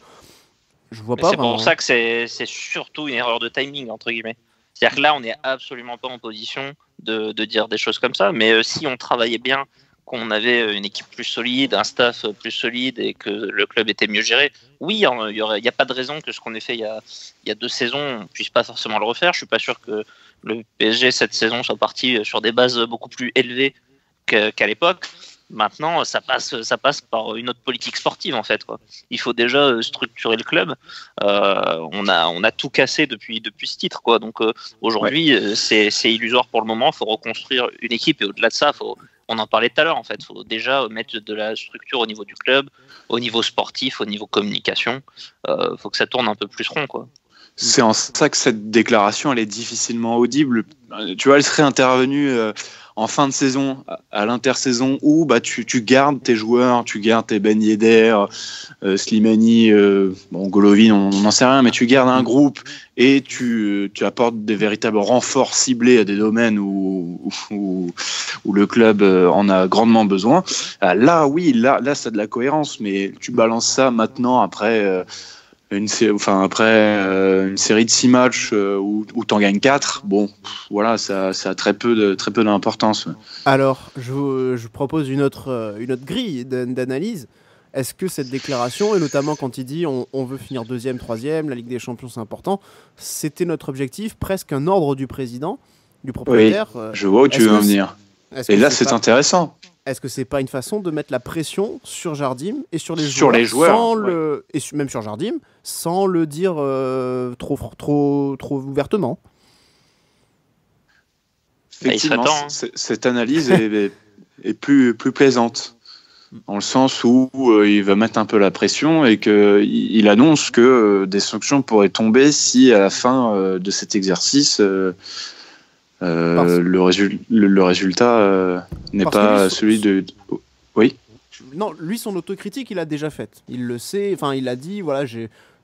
Je vois pas. C'est pour ça que c'est surtout une erreur de timing, entre guillemets. C'est-à-dire que là, on n'est absolument pas en position de dire des choses comme ça. Mais si on travaillait bien, qu'on avait une équipe plus solide, un staff plus solide et que le club était mieux géré, oui, il n'y a pas de raison que ce qu'on ait fait il y a 2 saisons, on ne puisse pas forcément le refaire. Je ne suis pas sûr que le PSG cette saison soit parti sur des bases beaucoup plus élevées qu'à l'époque. Maintenant, ça passe par une autre politique sportive en fait, quoi. Il faut déjà structurer le club. On a tout cassé depuis ce titre, quoi. Donc aujourd'hui, c'est illusoire pour le moment. Il faut reconstruire une équipe et au-delà de ça, on en parlait tout à l'heure en fait. Il faut déjà mettre de la structure au niveau du club, au niveau sportif, au niveau communication. Faut que ça tourne un peu plus rond, quoi. C'est en ça que cette déclaration elle est difficilement audible. Tu vois, elle serait intervenue en fin de saison, à l'intersaison, où tu gardes tes joueurs, tu gardes tes Ben Yedder, Slimani, Golovin, on n'en sait rien, mais tu gardes un groupe et tu apportes des véritables renforts ciblés à des domaines où le club en a grandement besoin. Là, oui, là, ça a de la cohérence, mais tu balances ça maintenant après... une série de 6 matchs où t'en gagnes 4, voilà, ça a très peu d'importance. Alors, je propose une autre grille d'analyse. Est-ce que cette déclaration, et notamment quand il dit on veut finir 2e, 3e, la Ligue des Champions c'est important, c'était notre objectif, presque un ordre du président, du propriétaire? Oui, je vois où tu veux en venir. Et là, c'est intéressant. Est-ce que c'est pas une façon de mettre la pression sur Jardim et sur les joueurs, et même sur Jardim, sans le dire trop ouvertement? Effectivement, cette analyse est plus plaisante. Dans le sens où il va mettre un peu la pression et qu'il annonce que des sanctions pourraient tomber si à la fin de cet exercice le résultat n'est pas celui de... Oui. Non, lui, son autocritique, il a déjà faite. Il le sait, enfin, il a dit, voilà,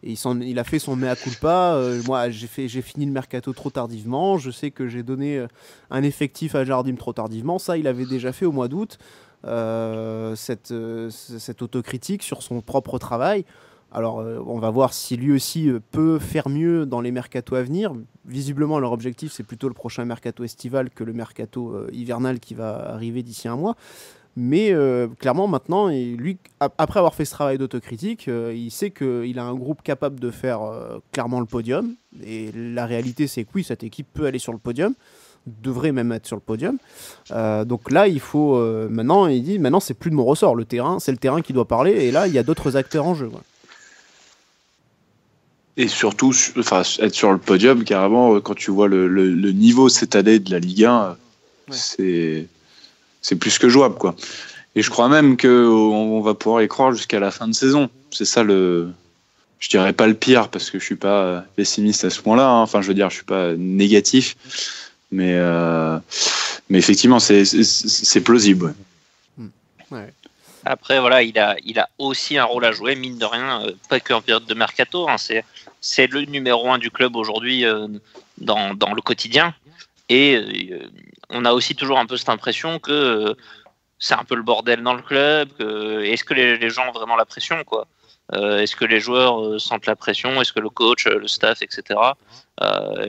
il a fait son mea culpa. Moi, j'ai fini le mercato trop tardivement. Je sais que j'ai donné un effectif à Jardim trop tardivement. Ça, il avait déjà fait au mois d'août. Cette autocritique sur son propre travail. Alors, on va voir si lui aussi peut faire mieux dans les mercatos à venir. Visiblement, leur objectif, c'est plutôt le prochain mercato estival que le mercato hivernal qui va arriver d'ici un mois. Mais clairement, maintenant, lui, après avoir fait ce travail d'autocritique, il sait qu'il a un groupe capable de faire clairement le podium. Et la réalité, c'est que oui, cette équipe peut aller sur le podium, devrait même être sur le podium. Donc là, il faut... maintenant, il dit, maintenant, c'est plus de mon ressort. Le terrain, c'est le terrain qui doit parler. Et là, il y a d'autres acteurs en jeu. Ouais. Et surtout, être sur le podium, carrément, quand tu vois le niveau cette année de la Ligue 1, ouais. C'est plus que jouable, quoi. Et je crois même qu'on va pouvoir y croire jusqu'à la fin de saison. C'est ça je dirais pas le pire, parce que je suis pas pessimiste à ce point-là. Hein. Enfin, je veux dire, je suis pas négatif. Mais effectivement, c'est plausible. Ouais. Ouais. Après, voilà, il a aussi un rôle à jouer, mine de rien, pas qu'en période de mercato. Hein, c'est le numéro 1 du club aujourd'hui dans le quotidien. Et on a aussi toujours un peu cette impression que c'est un peu le bordel dans le club. Est-ce que les gens ont vraiment la pression, quoi ? Est-ce que les joueurs sentent la pression ? Est-ce que le coach, le staff, etc.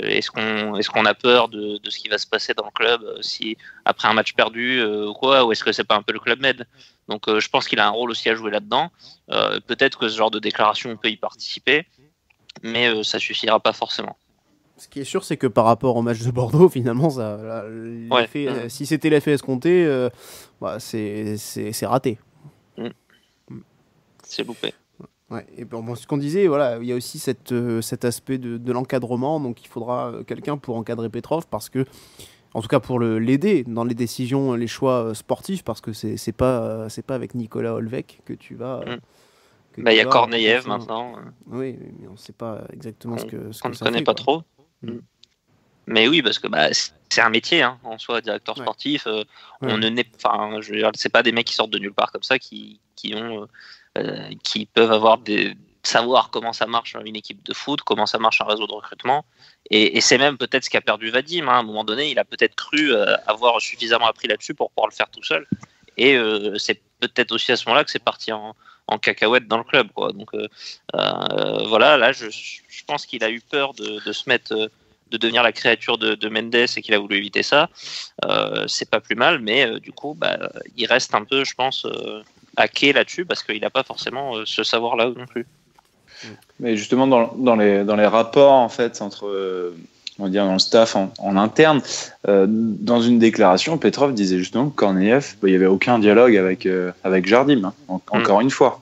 Est-ce qu'on a peur de ce qui va se passer dans le club si après un match perdu ou quoi ? Ou est-ce que c'est pas un peu le Club Med ? Donc je pense qu'il a un rôle aussi à jouer là-dedans. Peut-être que ce genre de déclaration peut y participer, mais ça suffira pas forcément. Ce qui est sûr, c'est que par rapport au match de Bordeaux, finalement, si c'était l'effet escompté, c'est raté. C'est loupé. Ouais. Et bon, ce qu'on disait, voilà, il y a aussi cet aspect de l'encadrement, donc il faudra quelqu'un pour encadrer Petrov, parce que, en tout cas pour l'aider dans les décisions, les choix sportifs, parce que c'est pas avec Nicolas Olvec que tu vas... Il y a Korneyev maintenant. Oui, mais on ne sait pas exactement ce que on ne connaît pas trop. Mais oui, parce que c'est un métier hein, en soi, directeur sportif. C'est pas des mecs qui sortent de nulle part comme ça, qui peuvent savoir comment ça marche une équipe de foot, comment ça marche un réseau de recrutement. Et c'est même peut-être ce qu'a perdu Vadim. Hein. À un moment donné, il a peut-être cru avoir suffisamment appris là-dessus pour pouvoir le faire tout seul. Et c'est peut-être aussi à ce moment-là que c'est parti en cacahuète dans le club, quoi. Donc voilà, là je pense qu'il a eu peur de se mettre, de devenir la créature de Mendes et qu'il a voulu éviter ça. C'est pas plus mal, mais du coup il reste un peu, je pense, hacké là-dessus parce qu'il n'a pas forcément ce savoir-là non plus. Mais justement dans les rapports en fait entre on va dire dans le staff en interne, dans une déclaration, Petrov disait justement que Korneyev, il n'y avait aucun dialogue avec Jardim, hein, encore une fois.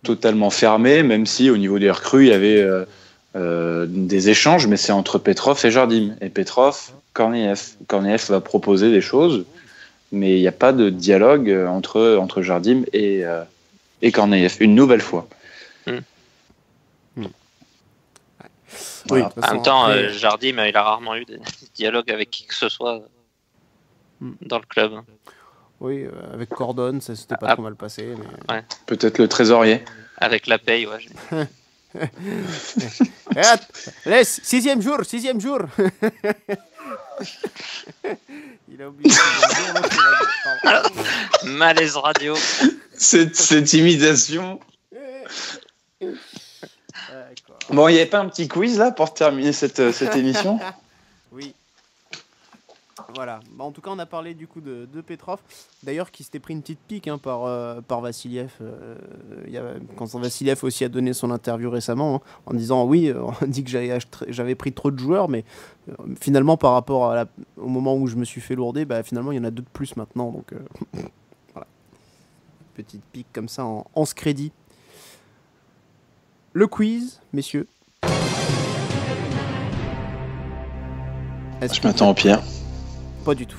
Totalement fermé, même si au niveau des recrues, il y avait des échanges, mais c'est entre Petrov et Jardim. Et Petrov, Korneyev. Korneyev va proposer des choses, mais il n'y a pas de dialogue entre Jardim et Korneyev, une nouvelle fois. Oui, en même temps, Jardim, il a rarement eu des dialogues avec qui que ce soit dans le club. Oui, avec Cordon, ça s'était pas trop mal passé. Mais... Ouais. Peut-être le trésorier. Avec la paye, ouais. Allez, sixième jour. Il a oublié. Malaise radio. Cette imitation. Bon, il n'y avait pas un petit quiz là pour terminer cette émission ? Oui. Voilà. En tout cas, on a parlé du coup de Petrov. D'ailleurs, qui s'était pris une petite pique par Vassiliev. Quand Vassiliev aussi a donné son interview récemment, hein, en disant oui, on dit que j'avais pris trop de joueurs, mais finalement, par rapport au moment où je me suis fait lourder, finalement, il y en a 2 de plus maintenant. Donc, voilà. Petite pique comme ça en ce crédit. Le quiz, messieurs. Je m'attends au pire. Pas du tout.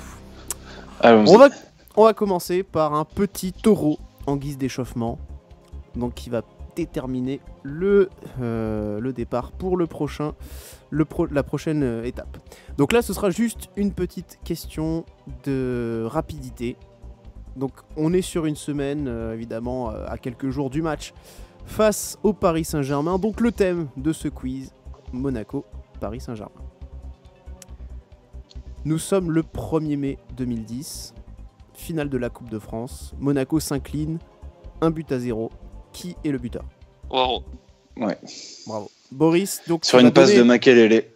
Allons-y. On va commencer par un petit taureau en guise d'échauffement, donc qui va déterminer le départ pour la prochaine étape. Donc là, ce sera juste une petite question de rapidité. Donc on est sur une semaine, évidemment, à quelques jours du match face au Paris Saint-Germain. Donc le thème de ce quiz, Monaco-Paris Saint-Germain. Nous sommes le 1er mai 2010, finale de la Coupe de France. Monaco s'incline 1-0. Qui est le buteur? Wow. Ouais. Bravo. Boris, donc Sur une passe de Makelele.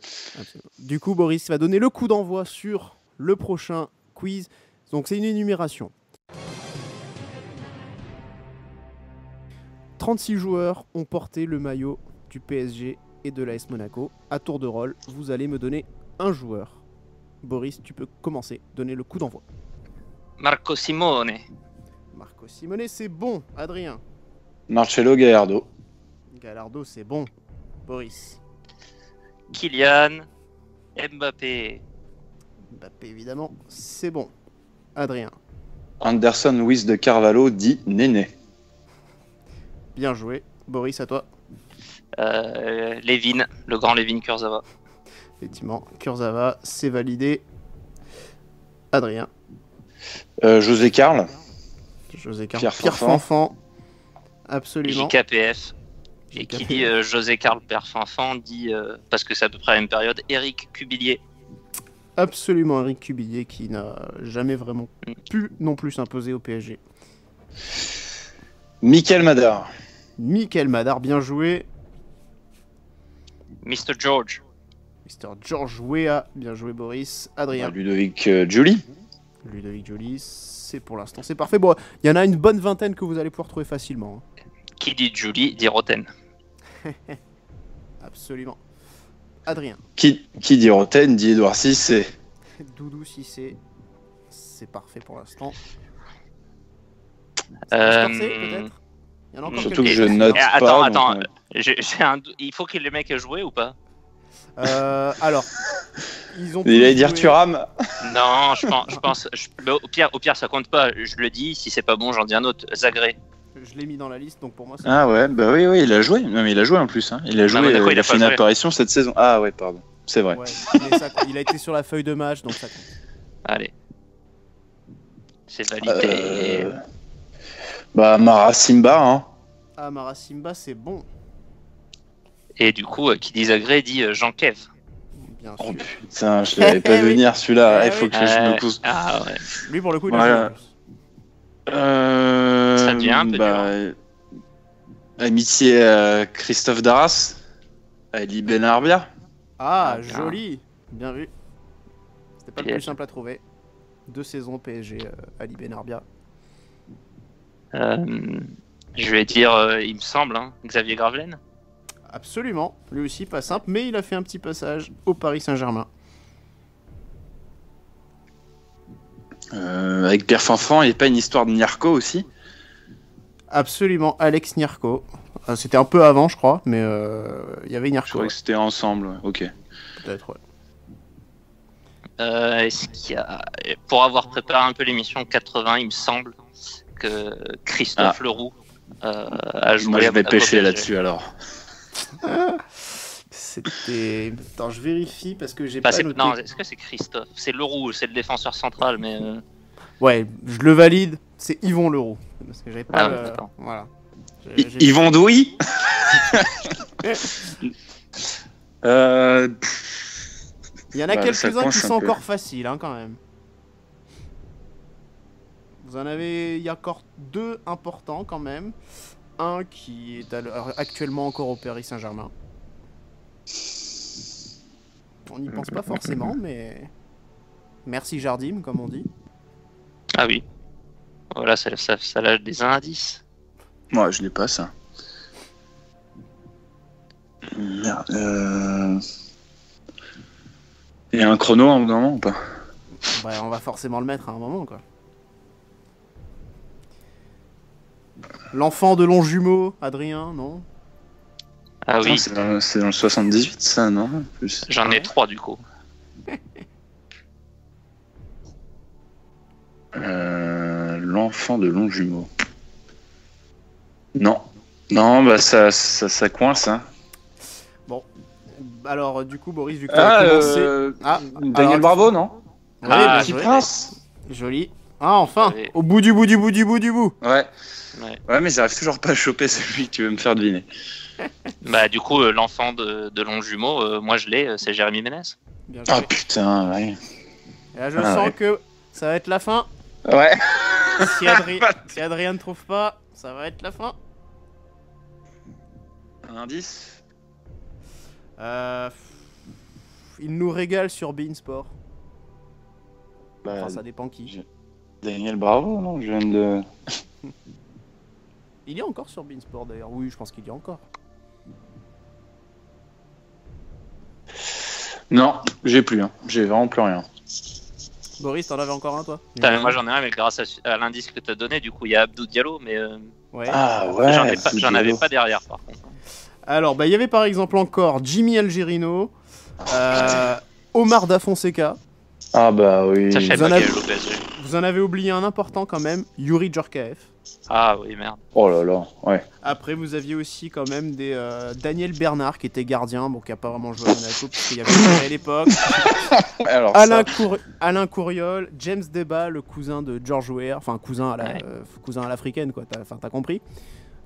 Du coup, Boris va donner le coup d'envoi sur le prochain quiz. Donc c'est une énumération. 36 joueurs ont porté le maillot du PSG et de l'AS Monaco. À tour de rôle, vous allez me donner un joueur. Boris, tu peux commencer, donner le coup d'envoi. Marco Simone. Marco Simone, c'est bon. Adrien. Marcelo Gallardo. Gallardo, c'est bon. Boris. Kylian Mbappé. Mbappé, évidemment, c'est bon. Adrien. Anderson Luis de Carvalho dit Néné. Bien joué. Boris, à toi. Lévin, le grand Lévin Kurzawa. Effectivement, Kurzawa, c'est validé. Adrien. José Carl. José Carl. Pierre Fanfan. Absolument. JKPF. Et qui dit José Carl Pierre Fanfan dit, parce que c'est à peu près la même période, Eric Cubillier. Absolument, Eric Cubillier qui n'a jamais vraiment pu non plus s'imposer au PSG. Michael Madar. Michael Madar, bien joué. Mr. George. Mr. George Weah, bien joué Boris. Adrien. Ludovic Giuli. Ludovic Giuli, c'est pour l'instant, c'est parfait. Bon, il y en a une bonne vingtaine que vous allez pouvoir trouver facilement. Qui dit Giuli dit Roten. Absolument. Adrien. Qui dit Roten dit Edouard Cissé. Doudou Cissé, c'est parfait pour l'instant. Peut-être. Il y en a encore surtout que quelques-uns. je note pas. Attends, donc, il faut que le mec ait joué ou pas? Alors, ils ont. Il allait dire Thuram. Non, je pense. Au pire, ça compte pas. Je le dis. Si c'est pas bon, j'en dis un autre. Zagré. Je l'ai mis dans la liste, donc pour moi. Ah ouais, bah oui, il a joué. Non, mais il a joué en plus. Hein. Il a joué. Monaco, il a fait une joué. apparition cette saison. Ah ouais, pardon. C'est vrai. Ouais, mais ça, il a été sur la feuille de match, donc ça compte. Allez. C'est validé. Bah Mara Simba. Hein. Ah, Mara Simba, c'est bon. Et du coup, qui dit Zagré dit Jean Kev. Bien Oh sûr. putain, je l'avais pas Oui. venir celui-là. Eh Il faut oui. que je me pousse. Ah ouais. Lui, pour le coup, il Voilà. a joué en plus. Ça devient un peu amitié Christophe Darras. Ali Benarbia. Ah, Ah, bien. joli. Bien vu. C'était pas le Bien. plus simple à trouver. 2 saisons PSG, Ali Benarbia. Je vais dire, il me semble, hein, Xavier Gravelaine. Absolument. Lui aussi, pas simple, mais il a fait un petit passage au Paris Saint-Germain. Avec Pierre Fanfan, il n'y a pas une histoire de Niarco aussi? Absolument, Alex Niarco. C'était un peu avant, je crois, mais il y avait Je Niarco. crois que c'était ensemble, ouais. Ok. Peut-être, ouais. Est-ce qu'il y a... Pour avoir préparé un peu l'émission 80, il me semble que Christophe Leroux a joué. Moi je à vais Monaco pêcher PSG. là-dessus alors. C'était... Attends, je vérifie parce que j'ai Enfin, pas noté. non, est-ce que c'est Christophe? C'est Leroux, c'est le défenseur central, mais. Ouais, je le valide, c'est Yvon Leroux. Parce que j'avais pas Ah le... ouais, d'accord. Voilà. Yvon Douy. Il y en a Bah, ça quelques-uns qui coince un sont peu. encore faciles, hein, quand même. Vous en avez... Il y a encore 2 importants, quand même. Un qui est actuellement encore au Paris Saint-Germain. On n'y pense pas forcément, mais... Merci Jardim, comme on dit. Ah oui. Voilà, ça lâche des indices. Moi je l'ai pas ça. Merde. Il y a un chrono en moment ou pas? Bah, on va forcément le mettre à un moment, quoi. L'enfant de Longjumeau, Adrien, non? Ah Putain, oui, c'est dans le 78 ça, non? En plus. j'en ai 3 du coup. l'enfant de Longjumeau. Non. Non, bah ça coince, hein. Bon. Alors, du coup, Boris, vu que tu as commencé... Daniel alors, Bravo, non? Oui, Ah, Petit joué. Prince. Joli. Ah, enfin, Oui. au bout du bout. Ouais. Ouais. Ouais, mais j'arrive toujours pas à choper celui que tu veux me faire deviner. Bah, du coup, l'enfant de Longjumeau, moi je l'ai, c'est Jérémy Ménès. Bien joué. Ah putain, ouais. Et là, je Ah, sens ouais. que ça va être la fin. Ouais. Si Adrien ne trouve pas, ça va être la fin. Un indice? Il nous régale sur Beansport. Bah, Enfin, ça dépend qui. Daniel Bravo, non? Je viens de... Il y a encore sur Beansport d'ailleurs. Oui, je pense qu'il y a encore. Non, j'ai plus, hein. J'ai vraiment plus rien. Boris, t'en avais encore un toi? Putain, mais moi j'en ai un, mais grâce à l'indice que t'as donné, du coup, il y a Abdou Diallo, mais Ouais. Ah ouais, j'en avais pas derrière par contre. Alors, bah, il y avait par exemple encore Jimmy Algerino, Omar Da Fonseca. Ah bah oui. Ça, je savais Vous en pas avez- qu'il y avait l'OPSG. Vous en avez oublié un important quand même, Yuri Djorkaeff. Ah oui, merde. Oh là là, ouais. Après, vous aviez aussi quand même des Daniel Bernard qui était gardien, bon qui a pas vraiment joué à Monaco puisqu'il y avait à l'époque. Alors, Alain Couriol, James Deba, le cousin de George Weah, enfin cousin à l'africaine quoi. T'as compris.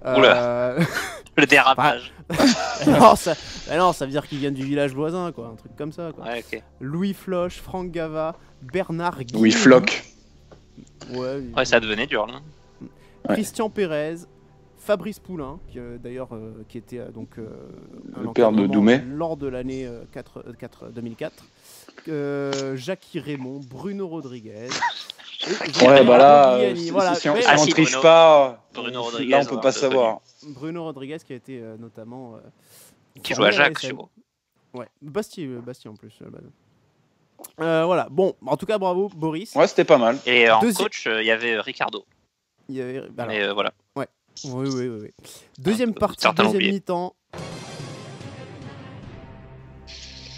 Oula. Le dérapage. non, ça veut dire qu'ils viennent du village voisin quoi, un truc comme ça quoi. Ouais, ok. Louis Floch, Franck Gava, Bernard Guy. Louis Floch. Ouais, ça devenait dur là. Ouais. Christian Pérez, Fabrice Poulain, qui d'ailleurs qui était donc Le père de encadrement Doumé. lors de l'année 2004. Jackie Raymond, Bruno Rodriguez. Ouais, bah là, Giuliani, voilà. si on, Mais- si Ah, on si, triche Bruno. pas, Bruno Rodriguez, là on peut ouais, pas c'est savoir. Bruno Rodriguez qui a été notamment Qui formé joue à l'ASM. Ajaccio. Ouais, Bastille en plus. À la base. Voilà, bon, en tout cas bravo Boris. Ouais, c'était pas mal. Et en Deuxi- coach, il y avait Ricardo. Il y avait, alors, Mais voilà. oui. Deuxième partie, certains deuxième oubliés. mi-temps.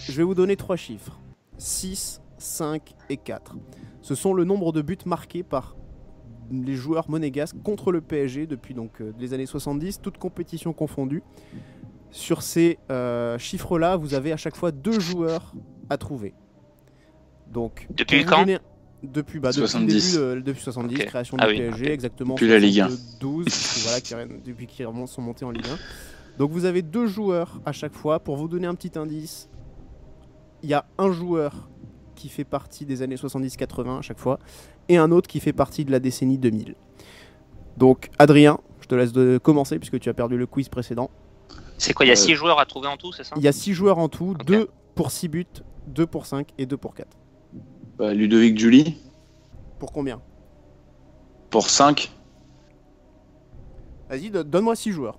Je vais vous donner 3 chiffres. 6, 5 et 4. Ce sont le nombre de buts marqués par les joueurs monégasques contre le PSG depuis donc les années 70, toutes compétitions confondues. Sur ces chiffres-là, vous avez à chaque fois 2 joueurs à trouver. Donc, Depuis pour vous quand donner- Depuis 70. depuis 70, Ok. création Ah du oui, PSG, ok. exactement. Depuis la Ligue 1. 12, voilà, depuis qu'ils sont montés en Ligue 1. Donc vous avez 2 joueurs à chaque fois. Pour vous donner un petit indice, il y a un joueur qui fait partie des années 70-80 à chaque fois, et un autre qui fait partie de la décennie 2000. Donc Adrien, je te laisse commencer puisque tu as perdu le quiz précédent. C'est quoi, il y a 6 joueurs à trouver en tout, c'est ça? Il y a 6 joueurs en tout, Ok. 2 pour 6 buts, 2 pour 5 et 2 pour 4. Bah, Ludovic Julie, Pour combien? pour 5. Vas-y, donne-moi 6 joueurs.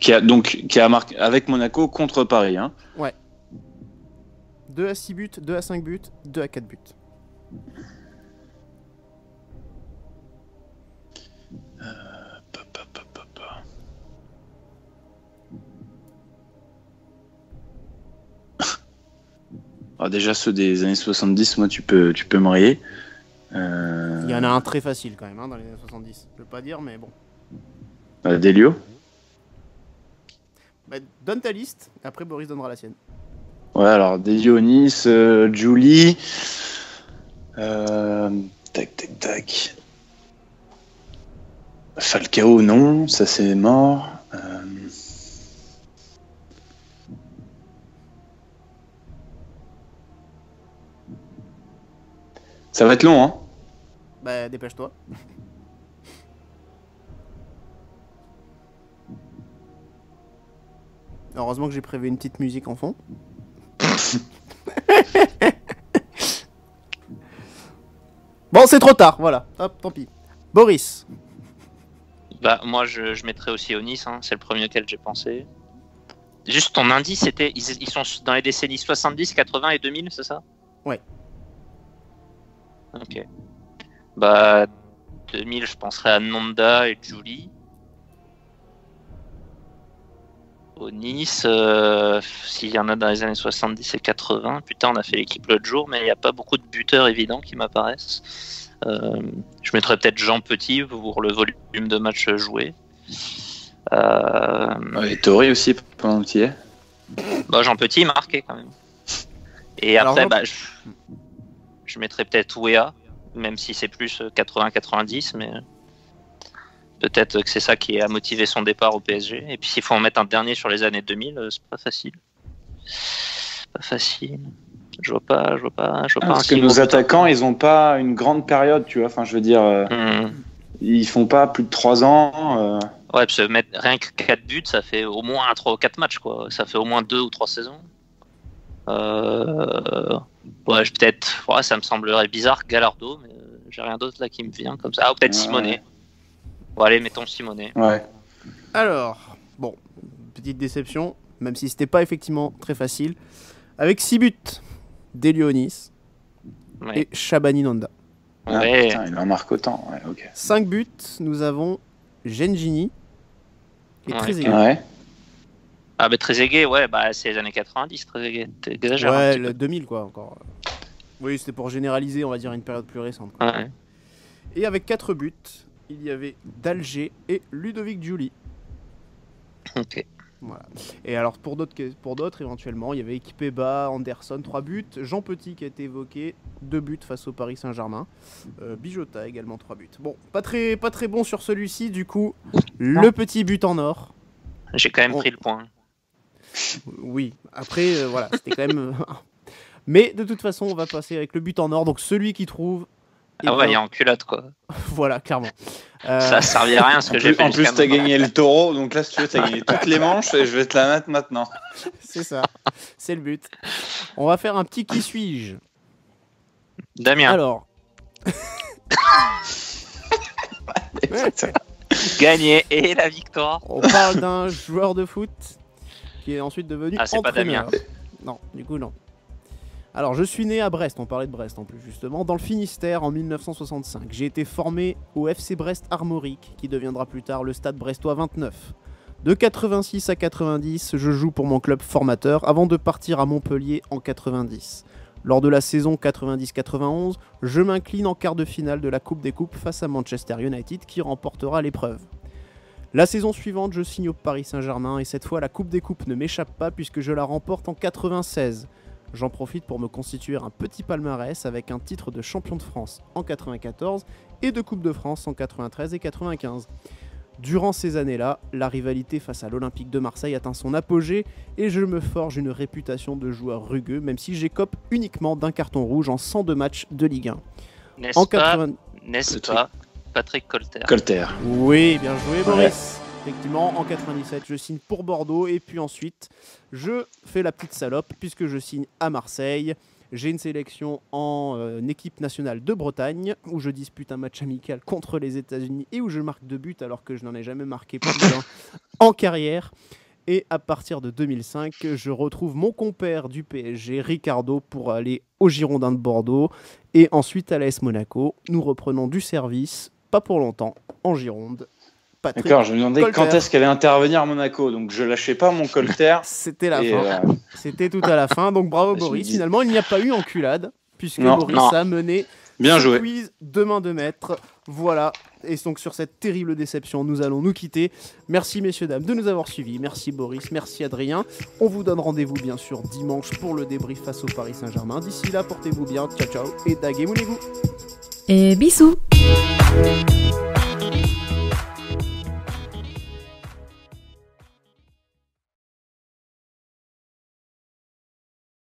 Qui a marqué avec Monaco contre Paris. Hein. 2 à 6 buts, 2 à 5 buts, 2 à 4 buts. Alors déjà ceux des années 70, moi tu peux me rayer. Il y en a un très facile quand même dans les années 70. Je veux pas dire, mais bon. Delio. Bah, donne ta liste, après Boris donnera la sienne. Ouais, alors Dionis, Julie. Tac. Falcao, non, ça c'est mort. Ça va être long, hein. Bah, dépêche-toi. Heureusement que j'ai prévu une petite musique en fond. Bon, c'est trop tard, voilà. Hop, tant pis. Boris. Bah, moi, je mettrais aussi Onis, hein, c'est le premier auquel j'ai pensé. Juste ton indice, c'était. Ils sont dans les décennies 70, 80 et 2000, c'est ça? Ouais. Ok. Bah, 2000, je penserais à Nonda et Julie. Au Nice, s'il y en a dans les années 70 et 80, putain, on a fait l'équipe l'autre jour, mais il n'y a pas beaucoup de buteurs évidents qui m'apparaissent. Je mettrais peut-être Jean Petit pour le volume de matchs joués. Et Tori aussi, pendant que tu y es. Jean Petit est marqué quand même. Et Alors, après, je mettrais peut-être Ouéa, même si c'est plus 80-90, mais peut-être que c'est ça qui a motivé son départ au PSG. Et puis s'il faut en mettre un dernier sur les années 2000, c'est pas facile. Pas facile. Je vois pas. Parce que nos attaquants, ils ont pas une grande période, tu vois. Enfin, je veux dire, ils font pas plus de 3 ans. Ouais, parce que mettre rien que 4 buts, ça fait au moins 3 ou 4 matchs, quoi. Ça fait au moins 2 ou 3 saisons. Peut-être. Ouais, ça me semblerait bizarre, Gallardo, mais j'ai rien d'autre là qui me vient comme ça. Ah, ou peut-être Simonet. Bon, allez, mettons Simonet. Ouais. Alors, bon, petite déception, même si c'était pas effectivement très facile. Avec 6 buts, Delionis et Shabani Nanda. Ouais. Putain, il en marque autant. Ouais, ok. 5 buts, nous avons Gengini et Trezeguet. Ouais. Ah, mais Trezeguet, c'est les années 90, Trezeguet. T'exagères. Ouais, le 2000 quoi, encore. Oui, c'était pour généraliser, on va dire, une période plus récente. Quoi. Ouais. Et avec 4 buts, il y avait Dalger et Ludovic Giuli. Ok. Voilà. Et alors pour d'autres éventuellement, il y avait Ikpeba, Anderson, 3 buts, Jean Petit qui a été évoqué, 2 buts face au Paris Saint-Germain, Bijota également 3 buts. Bon, pas très bon sur celui-ci, du coup, le petit but en or. J'ai quand même pris le point. Oui, après, voilà, c'était quand même... Mais de toute façon, on va passer avec le but en or, donc celui qui trouve... Il est en culotte, quoi. Voilà, clairement. Ça servirait à rien ce que j'ai fait. En plus, t'as gagné le taureau, donc là, si tu veux, t'as gagné toutes les manches et je vais te la mettre maintenant. C'est ça, c'est le but. On va faire un petit qui suis-je. Damien. Alors. Gagné et la victoire. On parle d'un joueur de foot qui est ensuite devenu c'est entraîneur. pas Damien. Non, du coup, non. Alors, je suis né à Brest, on parlait de Brest en plus, justement, dans le Finistère en 1965. J'ai été formé au FC Brest Armorique, qui deviendra plus tard le Stade Brestois 29. De 86 à 90, je joue pour mon club formateur, avant de partir à Montpellier en 90. Lors de la saison 90-91, je m'incline en quart de finale de la Coupe des Coupes face à Manchester United, qui remportera l'épreuve. La saison suivante, je signe au Paris Saint-Germain, et cette fois, la Coupe des Coupes ne m'échappe pas, puisque je la remporte en 96. J'en profite pour me constituer un petit palmarès avec un titre de champion de France en 94 et de Coupe de France en 93 et 95. Durant ces années-là, la rivalité face à l'Olympique de Marseille atteint son apogée et je me forge une réputation de joueur rugueux, même si j'écope uniquement d'un carton rouge en 102 matchs de Ligue 1. N'est-ce pas Patrick Colter. Colter. Oui, bien joué Boris. Effectivement, en 97, je signe pour Bordeaux et puis ensuite, je fais la petite salope puisque je signe à Marseille. J'ai une sélection en équipe nationale de Bretagne où je dispute un match amical contre les États-Unis et où je marque 2 buts alors que je n'en ai jamais marqué plus d'un en carrière. Et à partir de 2005, je retrouve mon compère du PSG, Ricardo, pour aller au Girondins de Bordeaux et ensuite à l'AS Monaco. Nous reprenons du service, pas pour longtemps, en Gironde. Patrick D'accord, je me demandais Colter. quand est-ce qu'elle allait intervenir à Monaco, donc je lâchais pas mon Colter. C'était la fin. C'était tout à la fin, donc bravo Boris. Finalement, il n'y a pas eu enculade, puisque Boris a mené bien joué. Quiz de main de maître. Voilà, et donc sur cette terrible déception, nous allons nous quitter. Merci messieurs, dames, de nous avoir suivis. Merci Boris, merci Adrien. On vous donne rendez-vous bien sûr dimanche pour le débrief face au Paris Saint-Germain. D'ici là, portez-vous bien, ciao ciao, et daguez-moulez-vous. Et bisous.